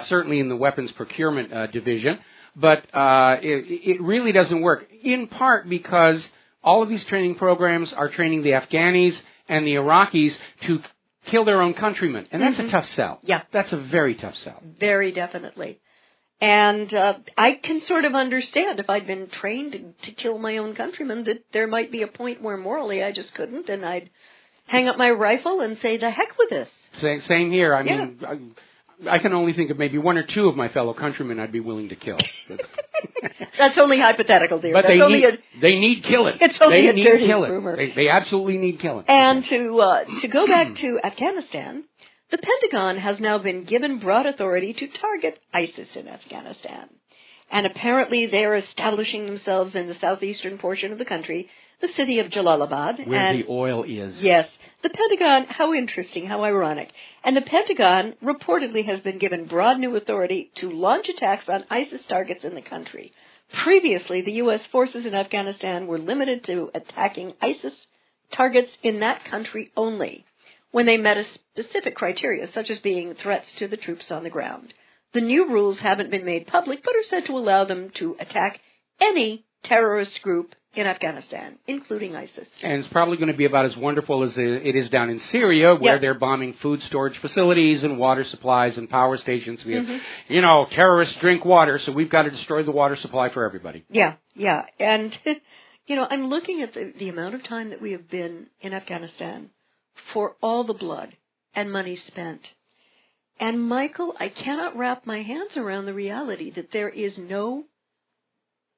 S2: certainly in the weapons procurement division, but it really doesn't work, in part because all of these training programs are training the Afghanis and the Iraqis to kill their own countrymen. And that's a tough sell.
S8: Yeah.
S2: That's a very tough sell.
S8: Very definitely. And I can sort of understand if I'd been trained to kill my own countrymen that there might be a point where morally I just couldn't, and I'd hang up my rifle and say, the heck with this.
S2: Same here. I mean, I can only think of maybe one or two of my fellow countrymen I'd be willing to kill.
S8: That's only hypothetical, dear.
S2: But they need killing.
S8: It's only a dirty
S2: killing.
S8: rumor.
S2: They absolutely need killing.
S8: And to go back to Afghanistan, the Pentagon has now been given broad authority to target ISIS in Afghanistan. And apparently they're establishing themselves in the southeastern portion of the country, the city of Jalalabad.
S2: Where the oil is.
S8: Yes. The Pentagon, how interesting, how ironic. And the Pentagon reportedly has been given broad new authority to launch attacks on ISIS targets in the country. Previously, the U.S. forces in Afghanistan were limited to attacking ISIS targets in that country only, when they met a specific criteria, such as being threats to the troops on the ground. The new rules haven't been made public, but are said to allow them to attack any terrorist group in Afghanistan, including ISIS.
S2: And it's probably going to be about as wonderful as it is down in Syria, where they're bombing food storage facilities and water supplies and power stations. We have, terrorists drink water, so we've got to destroy the water supply for everybody.
S8: Yeah. And, I'm looking at the amount of time that we have been in Afghanistan for all the blood and money spent. And, Michael, I cannot wrap my hands around the reality that there is no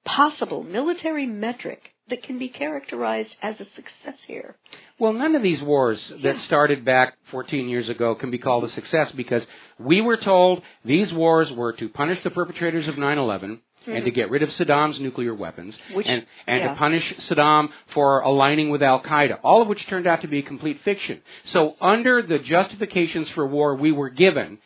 S8: possible military metric that can be characterized as a success here.
S2: Well, none of these wars that started back 14 years ago can be called a success, because we were told these wars were to punish the perpetrators of 9/11 and to get rid of Saddam's nuclear weapons, and to punish Saddam for aligning with al-Qaeda, all of which turned out to be complete fiction. So under the justifications for war we were given,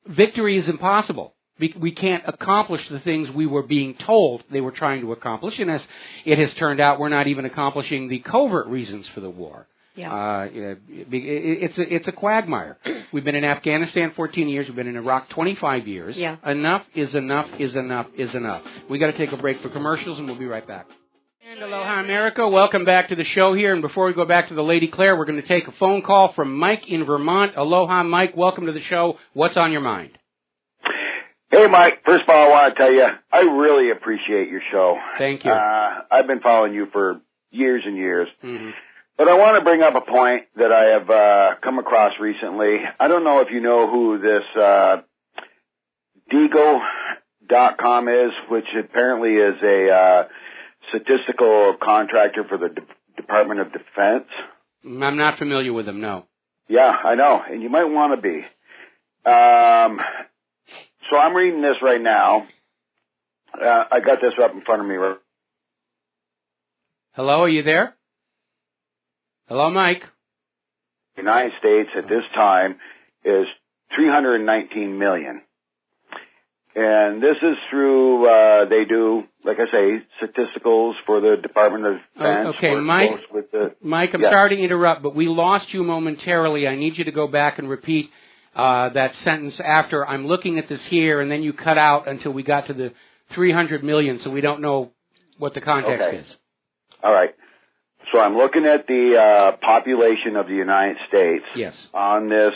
S2: victory is impossible. We can't accomplish the things we were being told they were trying to accomplish, and as it has turned out, we're not even accomplishing the covert reasons for the war. It's a quagmire. We've been in Afghanistan 14 years. We've been in Iraq 25 years. Enough is enough is enough is enough. We got to take a break for commercials, and we'll be right back. And aloha, America. Welcome back to the show here. And before we go back to the Lady Claire, we're going to take a phone call from Mike in Vermont. Aloha, Mike. Welcome to the show. What's on your mind?
S9: Hey, Mike. First of all, I want to tell you, I really appreciate your show.
S2: Thank you.
S9: I've been following you for years and years. But I want to bring up a point that I have come across recently. I don't know if you know who this Deagle.com is, which apparently is a statistical contractor for the Department of Defense.
S2: I'm not familiar with them, no.
S9: Yeah, I know, and you might want to be. So I'm reading this right now. I got this up in front of me.
S2: Hello, are you there? Hello, Mike.
S9: The United States at this time is $319 million. And this is through, they do, like I say, statisticals for the Department of Defense.
S2: Okay, Mike, I'm sorry to interrupt, but we lost you momentarily. I need you to go back and repeat that sentence after. I'm looking at this here, and then you cut out until we got to the 300 million, so we don't know what the context is.
S9: All right. So I'm looking at the population of the United States.
S2: Yes.
S9: On this,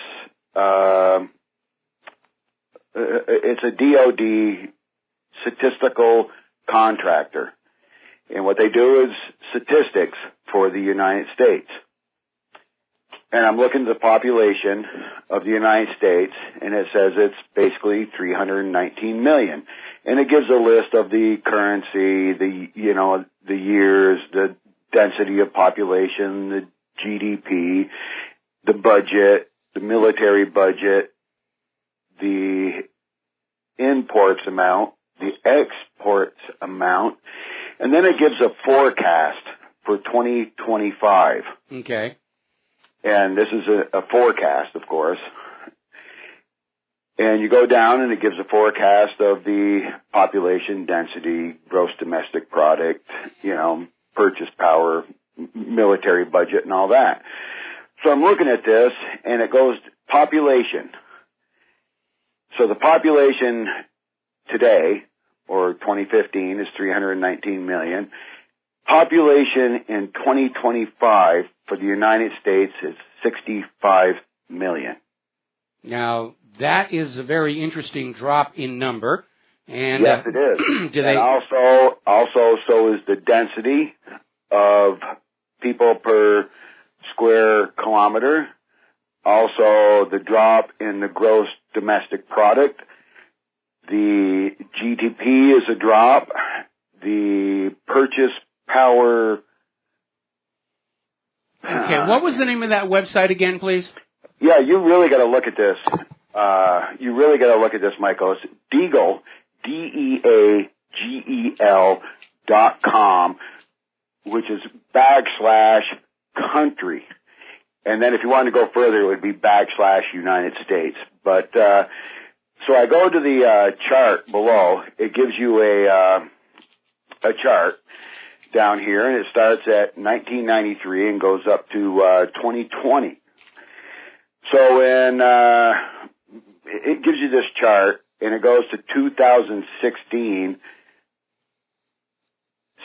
S9: it's a DOD statistical contractor. And what they do is statistics for the United States. And I'm looking at the population of the United States, and it says it's basically 319 million. And it gives a list of the currency, the years, the density of population, the GDP, the budget, the military budget, the imports amount, the exports amount, and then it gives a forecast for 2025.
S2: Okay.
S9: And this is a forecast, of course. And you go down and it gives a forecast of the population density, gross domestic product, purchase power, military budget, and all that. So I'm looking at this, and it goes population. So the population today, or 2015, is 319 million. Population in 2025 for the United States is 65 million.
S2: Now, that is a very interesting drop in number. And
S9: yes, it is. And also, so is the density of people per square kilometer. Also, the drop in the gross domestic product. The GDP is a drop. The purchase power.
S2: Okay, what was the name of that website again, please?
S9: Yeah, you really got to look at this. You really got to look at this, Michael. It's Deagel, DEAGEL.com, which is /country. And then if you wanted to go further, it would be /United States. But, so I go to the chart below. It gives you a chart down here, and it starts at 1993 and goes up to 2020. So it gives you this chart, and it goes to 2016,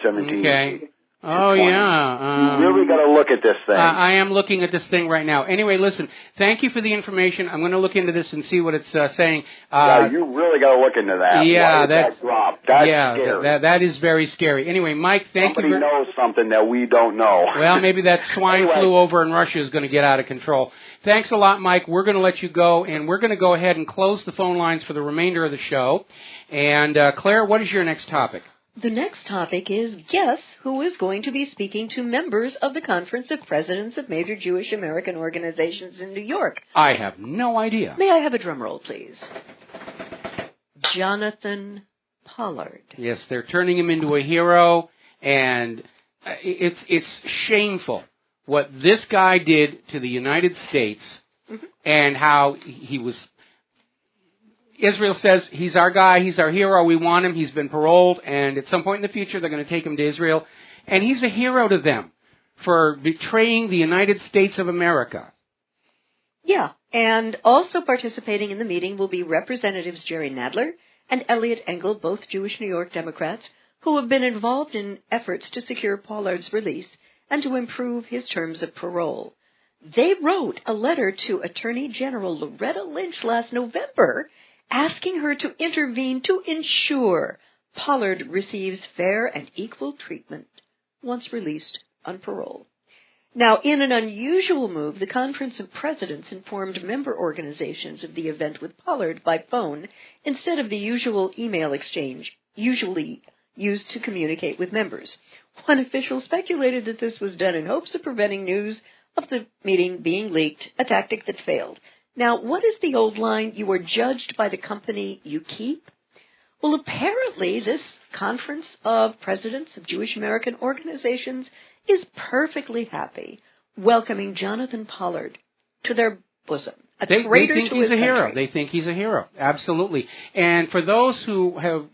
S9: 17.
S2: Okay. Oh, yeah.
S9: You really got to look at this thing.
S2: I am looking at this thing right now. Anyway, listen, thank you for the information. I'm going to look into this and see what it's saying.
S9: Yeah, you really got to look into that.
S2: Yeah,
S9: that drop. That's scary.
S2: That is very scary. Anyway, Mike, thank you.
S9: Somebody knows something that we don't know.
S2: Well, maybe that swine flu over in Russia is going to get out of control. Thanks a lot, Mike. We're going to let you go, and we're going to go ahead and close the phone lines for the remainder of the show. And, Claire, what is your next topic?
S8: The next topic is, guess who is going to be speaking to members of the Conference of Presidents of Major Jewish American Organizations in New York?
S2: I have no idea.
S8: May I have a drum roll, please? Jonathan Pollard.
S2: Yes, they're turning him into a hero, and it's shameful what this guy did to the United States and how he was... Israel says, he's our guy, he's our hero, we want him, he's been paroled, and at some point in the future they're going to take him to Israel. And he's a hero to them for betraying the United States of America.
S8: Yeah, and also participating in the meeting will be Representatives Jerry Nadler and Elliot Engel, both Jewish New York Democrats, who have been involved in efforts to secure Pollard's release and to improve his terms of parole. They wrote a letter to Attorney General Loretta Lynch last November asking her to intervene to ensure Pollard receives fair and equal treatment once released on parole. Now, in an unusual move, the Conference of Presidents informed member organizations of the event with Pollard by phone instead of the usual email exchange usually used to communicate with members. One official speculated that this was done in hopes of preventing news of the meeting being leaked, a tactic that failed. Now, what is the old line, you are judged by the company you keep? Well, apparently this Conference of Presidents of Jewish American Organizations is perfectly happy welcoming Jonathan Pollard to their bosom.
S2: They think he's a hero. They think he's a hero. Absolutely. And for those who have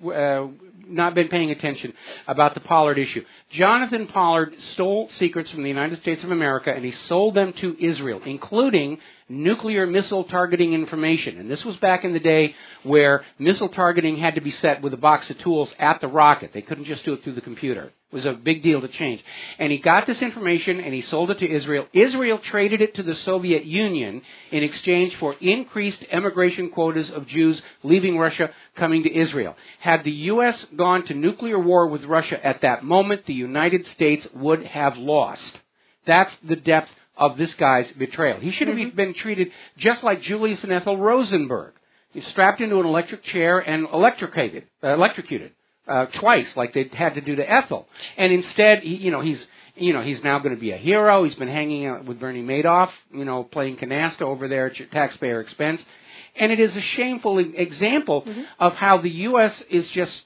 S2: not been paying attention about the Pollard issue, Jonathan Pollard stole secrets from the United States of America, and he sold them to Israel, including nuclear missile targeting information. And this was back in the day where missile targeting had to be set with a box of tools at the rocket. They couldn't just do it through the computer. It was a big deal to change. And he got this information and he sold it to Israel. Israel traded it to the Soviet Union in exchange for increased emigration quotas of Jews leaving Russia, coming to Israel. Had the U.S. gone to nuclear war with Russia at that moment, the United States would have lost. That's the depth of this guy's betrayal. He should have been treated just like Julius and Ethel Rosenberg. He's strapped into an electric chair and electrocuted twice, like they had to do to Ethel. And instead, he's now going to be a hero. He's been hanging out with Bernie Madoff, playing canasta over there at your taxpayer expense. And it is a shameful example of how the U.S. is just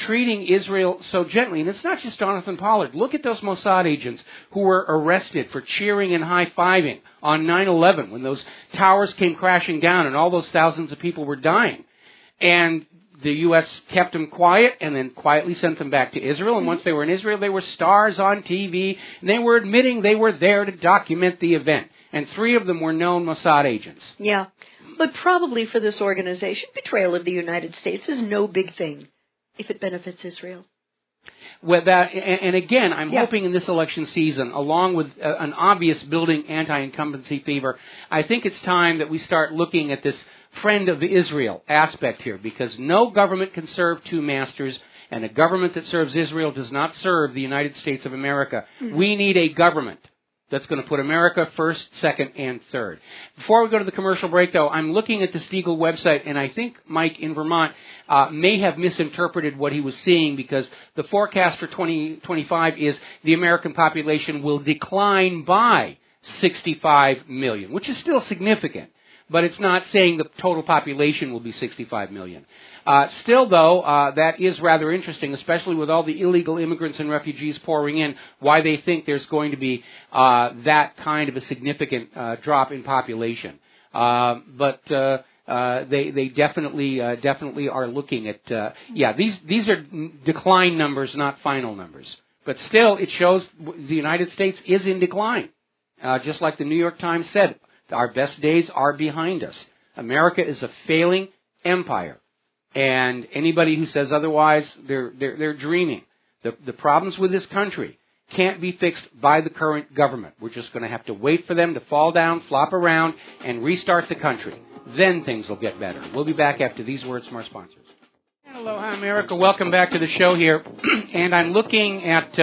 S2: treating Israel so gently. And it's not just Jonathan Pollard. Look at those Mossad agents who were arrested for cheering and high-fiving on 9/11 when those towers came crashing down and all those thousands of people were dying. And the U.S. kept them quiet and then quietly sent them back to Israel. And once they were in Israel, they were stars on TV. And they were admitting they were there to document the event. And 3 of them were known Mossad agents.
S8: Yeah. But probably for this organization, betrayal of the United States is no big thing if it benefits Israel.
S2: Well, and again, I'm hoping in this election season, along with an obvious building anti-incumbency fever, I think it's time that we start looking at this friend of Israel aspect here, because no government can serve 2 masters, and a government that serves Israel does not serve the United States of America. We need a government that's going to put America first, second, and third. Before we go to the commercial break, though, I'm looking at the Stiegel website, and I think Mike in Vermont may have misinterpreted what he was seeing, because the forecast for 2025 is the American population will decline by 65 million, which is still significant. But it's not saying the total population will be 65 million. Still, though, that is rather interesting, especially with all the illegal immigrants and refugees pouring in, why they think there's going to be that kind of a significant drop in population. But they definitely are looking at, these are decline numbers, not final numbers. But still, it shows the United States is in decline. Just like the New York Times said, our best days are behind us. America is a failing empire. And anybody who says otherwise, they're dreaming. The problems with this country can't be fixed by the current government. We're just going to have to wait for them to fall down, flop around, and restart the country. Then things will get better. We'll be back after these words from our sponsors. Aloha, America. Welcome back to the show here. And I'm looking at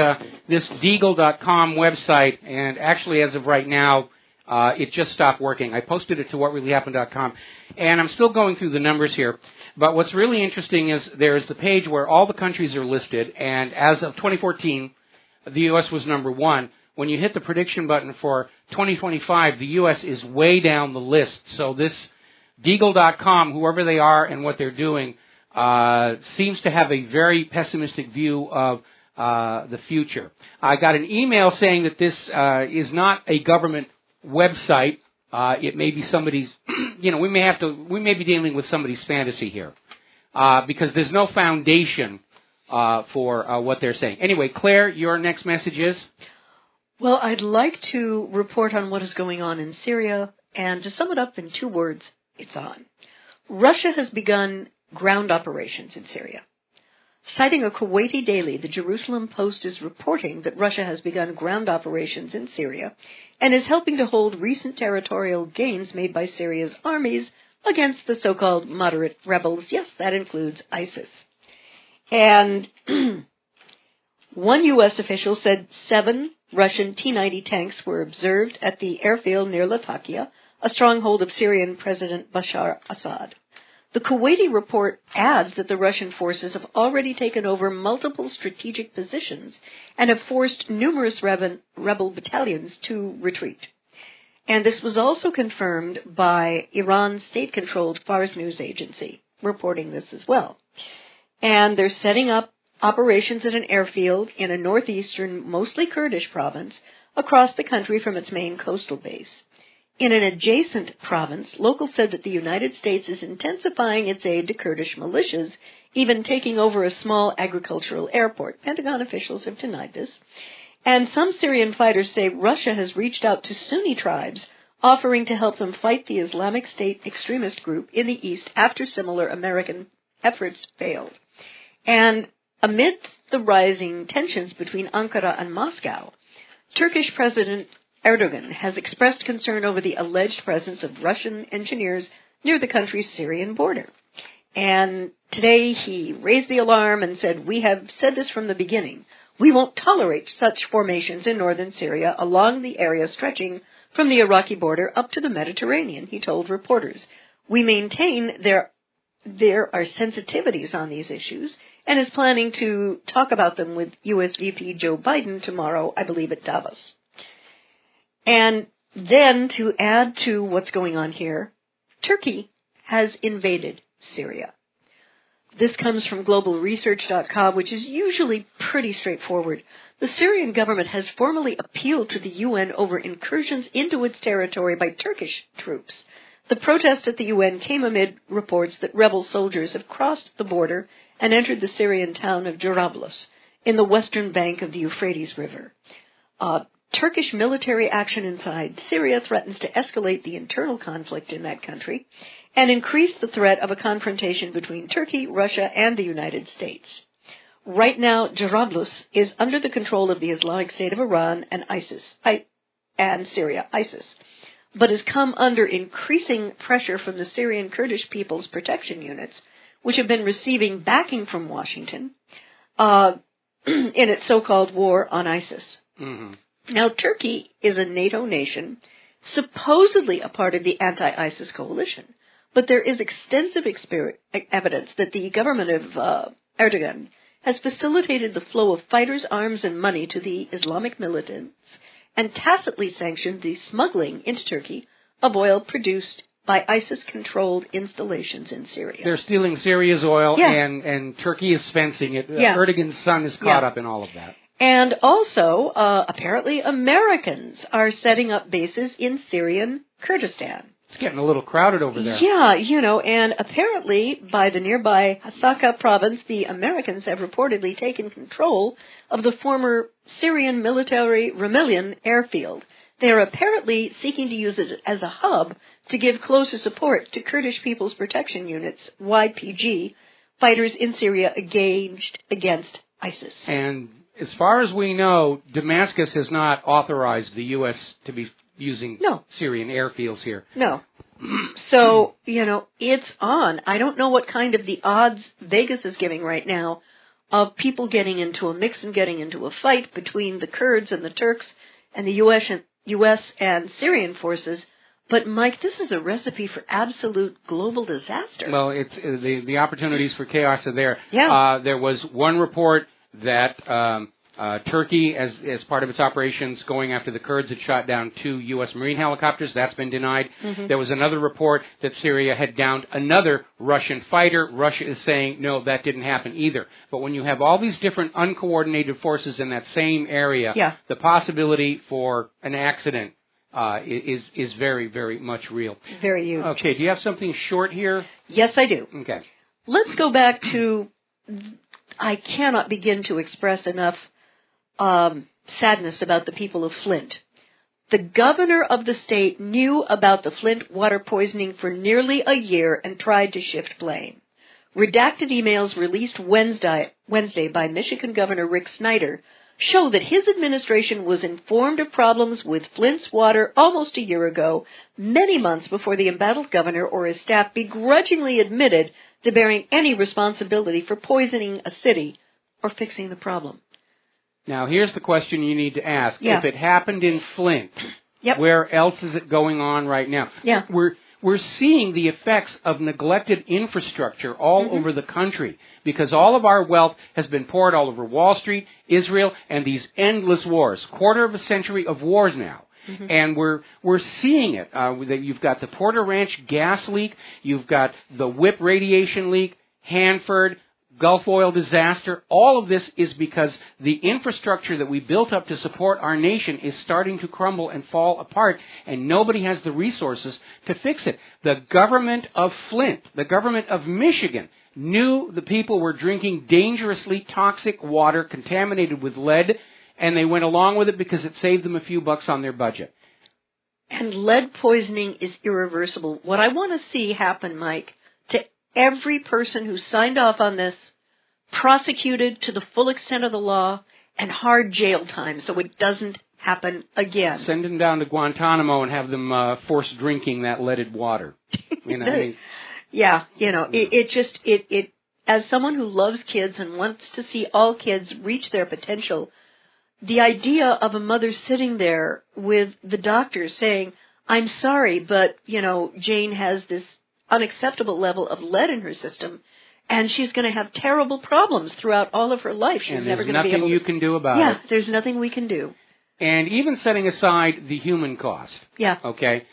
S2: this Deagle.com website, and actually as of right now, it just stopped working. I posted it to WhatReallyHappened.com, and I'm still going through the numbers here. But what's really interesting is there's the page where all the countries are listed, and as of 2014, the U.S. was number 1. When you hit the prediction button for 2025, the U.S. is way down the list. So this Deagle.com, whoever they are and what they're doing, seems to have a very pessimistic view of the future. I got an email saying that this is not a government website. It may be somebody's, we may be dealing with somebody's fantasy here, because there's no foundation for what they're saying. Anyway, Claire, your next message is?
S8: Well, I'd like to report on what is going on in Syria, and to sum it up in 2 words, it's on. Russia has begun ground operations in Syria. Citing a Kuwaiti daily, the Jerusalem Post is reporting that Russia has begun ground operations in Syria and is helping to hold recent territorial gains made by Syria's armies against the so-called moderate rebels. Yes, that includes ISIS. And one U.S. official said 7 Russian T-90 tanks were observed at the airfield near Latakia, a stronghold of Syrian President Bashar Assad. The Kuwaiti report adds that the Russian forces have already taken over multiple strategic positions and have forced numerous rebel battalions to retreat. And this was also confirmed by Iran's state-controlled Fars news agency, reporting this as well. And they're setting up operations at an airfield in a northeastern, mostly Kurdish province across the country from its main coastal base. In an adjacent province, locals said that the United States is intensifying its aid to Kurdish militias, even taking over a small agricultural airport. Pentagon officials have denied this. And some Syrian fighters say Russia has reached out to Sunni tribes, offering to help them fight the Islamic State extremist group in the east after similar American efforts failed. And amidst the rising tensions between Ankara and Moscow, Turkish President Erdogan has expressed concern over the alleged presence of Russian engineers near the country's Syrian border. And today he raised the alarm and said, "We have said this from the beginning. We won't tolerate such formations in northern Syria along the area stretching from the Iraqi border up to the Mediterranean," he told reporters. "We maintain there are sensitivities on these issues and is planning to talk about them with U.S. VP Joe Biden tomorrow, I believe, at Davos." And then to add to what's going on here, Turkey has invaded Syria. This comes from globalresearch.com, which is usually pretty straightforward. The Syrian government has formally appealed to the UN over incursions into its territory by Turkish troops. The protest at the UN came amid reports that rebel soldiers have crossed the border and entered the Syrian town of Jarablus in the western bank of the Euphrates River. Turkish military action inside Syria threatens to escalate the internal conflict in that country and increase the threat of a confrontation between Turkey, Russia, and the United States. Right now, Jarablus is under the control of the Islamic State of Iran and Syria, ISIS, but has come under increasing pressure from the Syrian Kurdish People's Protection Units, which have been receiving backing from Washington in its so-called war on ISIS. Mm-hmm. Now, Turkey is a NATO nation, supposedly a part of the anti-ISIS coalition, but there is extensive evidence that the government of Erdogan has facilitated the flow of fighters, arms, and money to the Islamic militants and tacitly sanctioned the smuggling into Turkey of oil produced by ISIS-controlled installations in Syria.
S2: They're stealing Syria's oil, and Turkey is fencing it. Erdogan's son is caught up in all of that.
S8: And also, apparently, Americans are setting up bases in Syrian Kurdistan.
S2: It's getting a little crowded over there.
S8: Yeah, and apparently, by the nearby Hasaka province, the Americans have reportedly taken control of the former Syrian military Ramillion airfield. They are apparently seeking to use it as a hub to give closer support to Kurdish People's Protection Units, YPG, fighters in Syria engaged against ISIS.
S2: And as far as we know, Damascus has not authorized the U.S. to be using Syrian airfields here.
S8: No. So, it's on. I don't know what kind of the odds Vegas is giving right now of people getting into a mix and getting into a fight between the Kurds and the Turks and the U.S. and Syrian forces. But, Mike, this is a recipe for absolute global disaster.
S2: Well, it's the opportunities for chaos are there.
S8: Yeah.
S2: There was one report that Turkey, as part of its operations going after the Kurds, had shot down 2 U.S. Marine helicopters. That's been denied. Mm-hmm. There was another report that Syria had downed another Russian fighter. Russia is saying, no, that didn't happen either. But when you have all these different uncoordinated forces in that same area, the possibility for an accident is very, very much real.
S8: Very huge.
S2: Okay, do you have something short here?
S8: Yes, I do.
S2: Okay.
S8: Let's go back to, I cannot begin to express enough sadness about the people of Flint. The governor of the state knew about the Flint water poisoning for nearly a year and tried to shift blame. Redacted emails released Wednesday by Michigan Governor Rick Snyder show that his administration was informed of problems with Flint's water almost a year ago, many months before the embattled governor or his staff begrudgingly admitted to bearing any responsibility for poisoning a city or fixing the problem.
S2: Now, here's the question you need to ask. Yeah. If it happened in Flint, where else is it going on right now?
S8: Yeah.
S2: We're seeing the effects of neglected infrastructure all over the country because all of our wealth has been poured all over Wall Street, Israel, and these endless wars. Quarter of a century of wars now. Mm-hmm. And we're seeing it. You've got the Porter Ranch gas leak. You've got the WIP radiation leak, Hanford, Gulf oil disaster, all of this is because the infrastructure that we built up to support our nation is starting to crumble and fall apart, and nobody has the resources to fix it. The government of Flint, the government of Michigan, knew the people were drinking dangerously toxic water contaminated with lead, and they went along with it because it saved them a few bucks on their budget.
S8: And lead poisoning is irreversible. What I want to see happen, Mike, to every person who signed off on this, prosecuted to the full extent of the law, and hard jail time so it doesn't happen again.
S2: Send them down to Guantanamo and have them force drinking that leaded water. You know, I mean,
S8: yeah, you know, it as someone who loves kids and wants to see all kids reach their potential, the idea of a mother sitting there with the doctor saying, I'm sorry, but, you know, Jane has this unacceptable level of lead in her system, and she's going to have terrible problems throughout all of her life. She's never going to be able to...
S2: There's nothing you can do about it.
S8: Yeah, there's nothing we can do.
S2: And even setting aside the human cost,
S8: yeah,
S2: okay,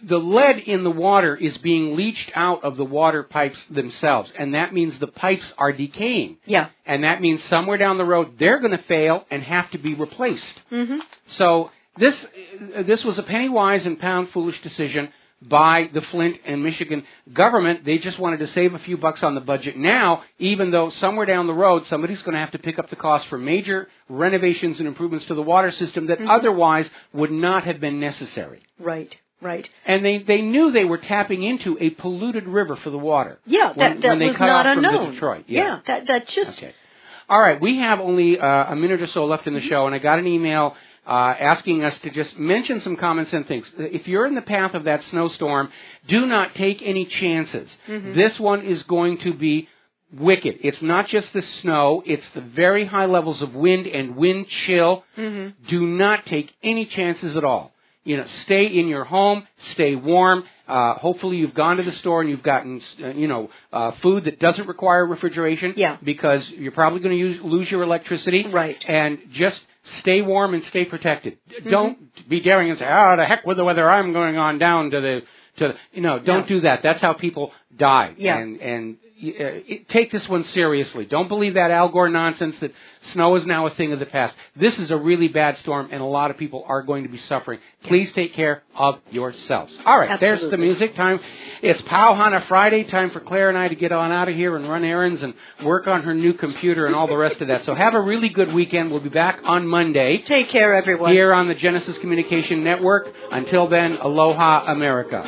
S2: the lead in the water is being leached out of the water pipes themselves, and that means the pipes are decaying.
S8: Yeah.
S2: And that means somewhere down the road they're going to fail and have to be replaced.
S8: Mm-hmm.
S2: So this was a penny-wise and pound-foolish decision by the Flint and Michigan government. They just wanted to save a few bucks on the budget now, even though somewhere down the road somebody's going to have to pick up the cost for major renovations and improvements to the water system that otherwise would not have been necessary.
S8: Right. Right.
S2: And they knew they were tapping into a polluted river for the water.
S8: Yeah, that
S2: when they
S8: was
S2: cut
S8: not
S2: off
S8: unknown.
S2: From the Detroit.
S8: Yeah, that just...
S2: Okay. All right, we have only a minute or so left in the show, and I got an email asking us to just mention some common sense things. If you're in the path of that snowstorm, do not take any chances. This one is going to be wicked. It's not just the snow, it's the very high levels of wind and wind chill. Do not take any chances at all. You know, stay in your home, stay warm. Hopefully you've gone to the store and you've gotten, food that doesn't require refrigeration.
S8: Yeah.
S2: Because you're probably going to lose your electricity.
S8: Right.
S2: And just stay warm and stay protected. Don't be daring and say, the heck with the weather, I'm going on down to don't do that. That's how people die.
S8: Yeah.
S2: And take this one seriously. Don't believe that Al Gore nonsense that snow is now a thing of the past. This is a really bad storm, and a lot of people are going to be suffering. Please take care of yourselves. All right,
S8: Absolutely.
S2: There's the music time. It's Kaahumanu Friday, time for Claire and I to get on out of here and run errands and work on her new computer and all the rest of that. So have a really good weekend. We'll be back on Monday.
S8: Take care, everyone.
S2: Here on the Genesis Communication Network. Until then, aloha, America.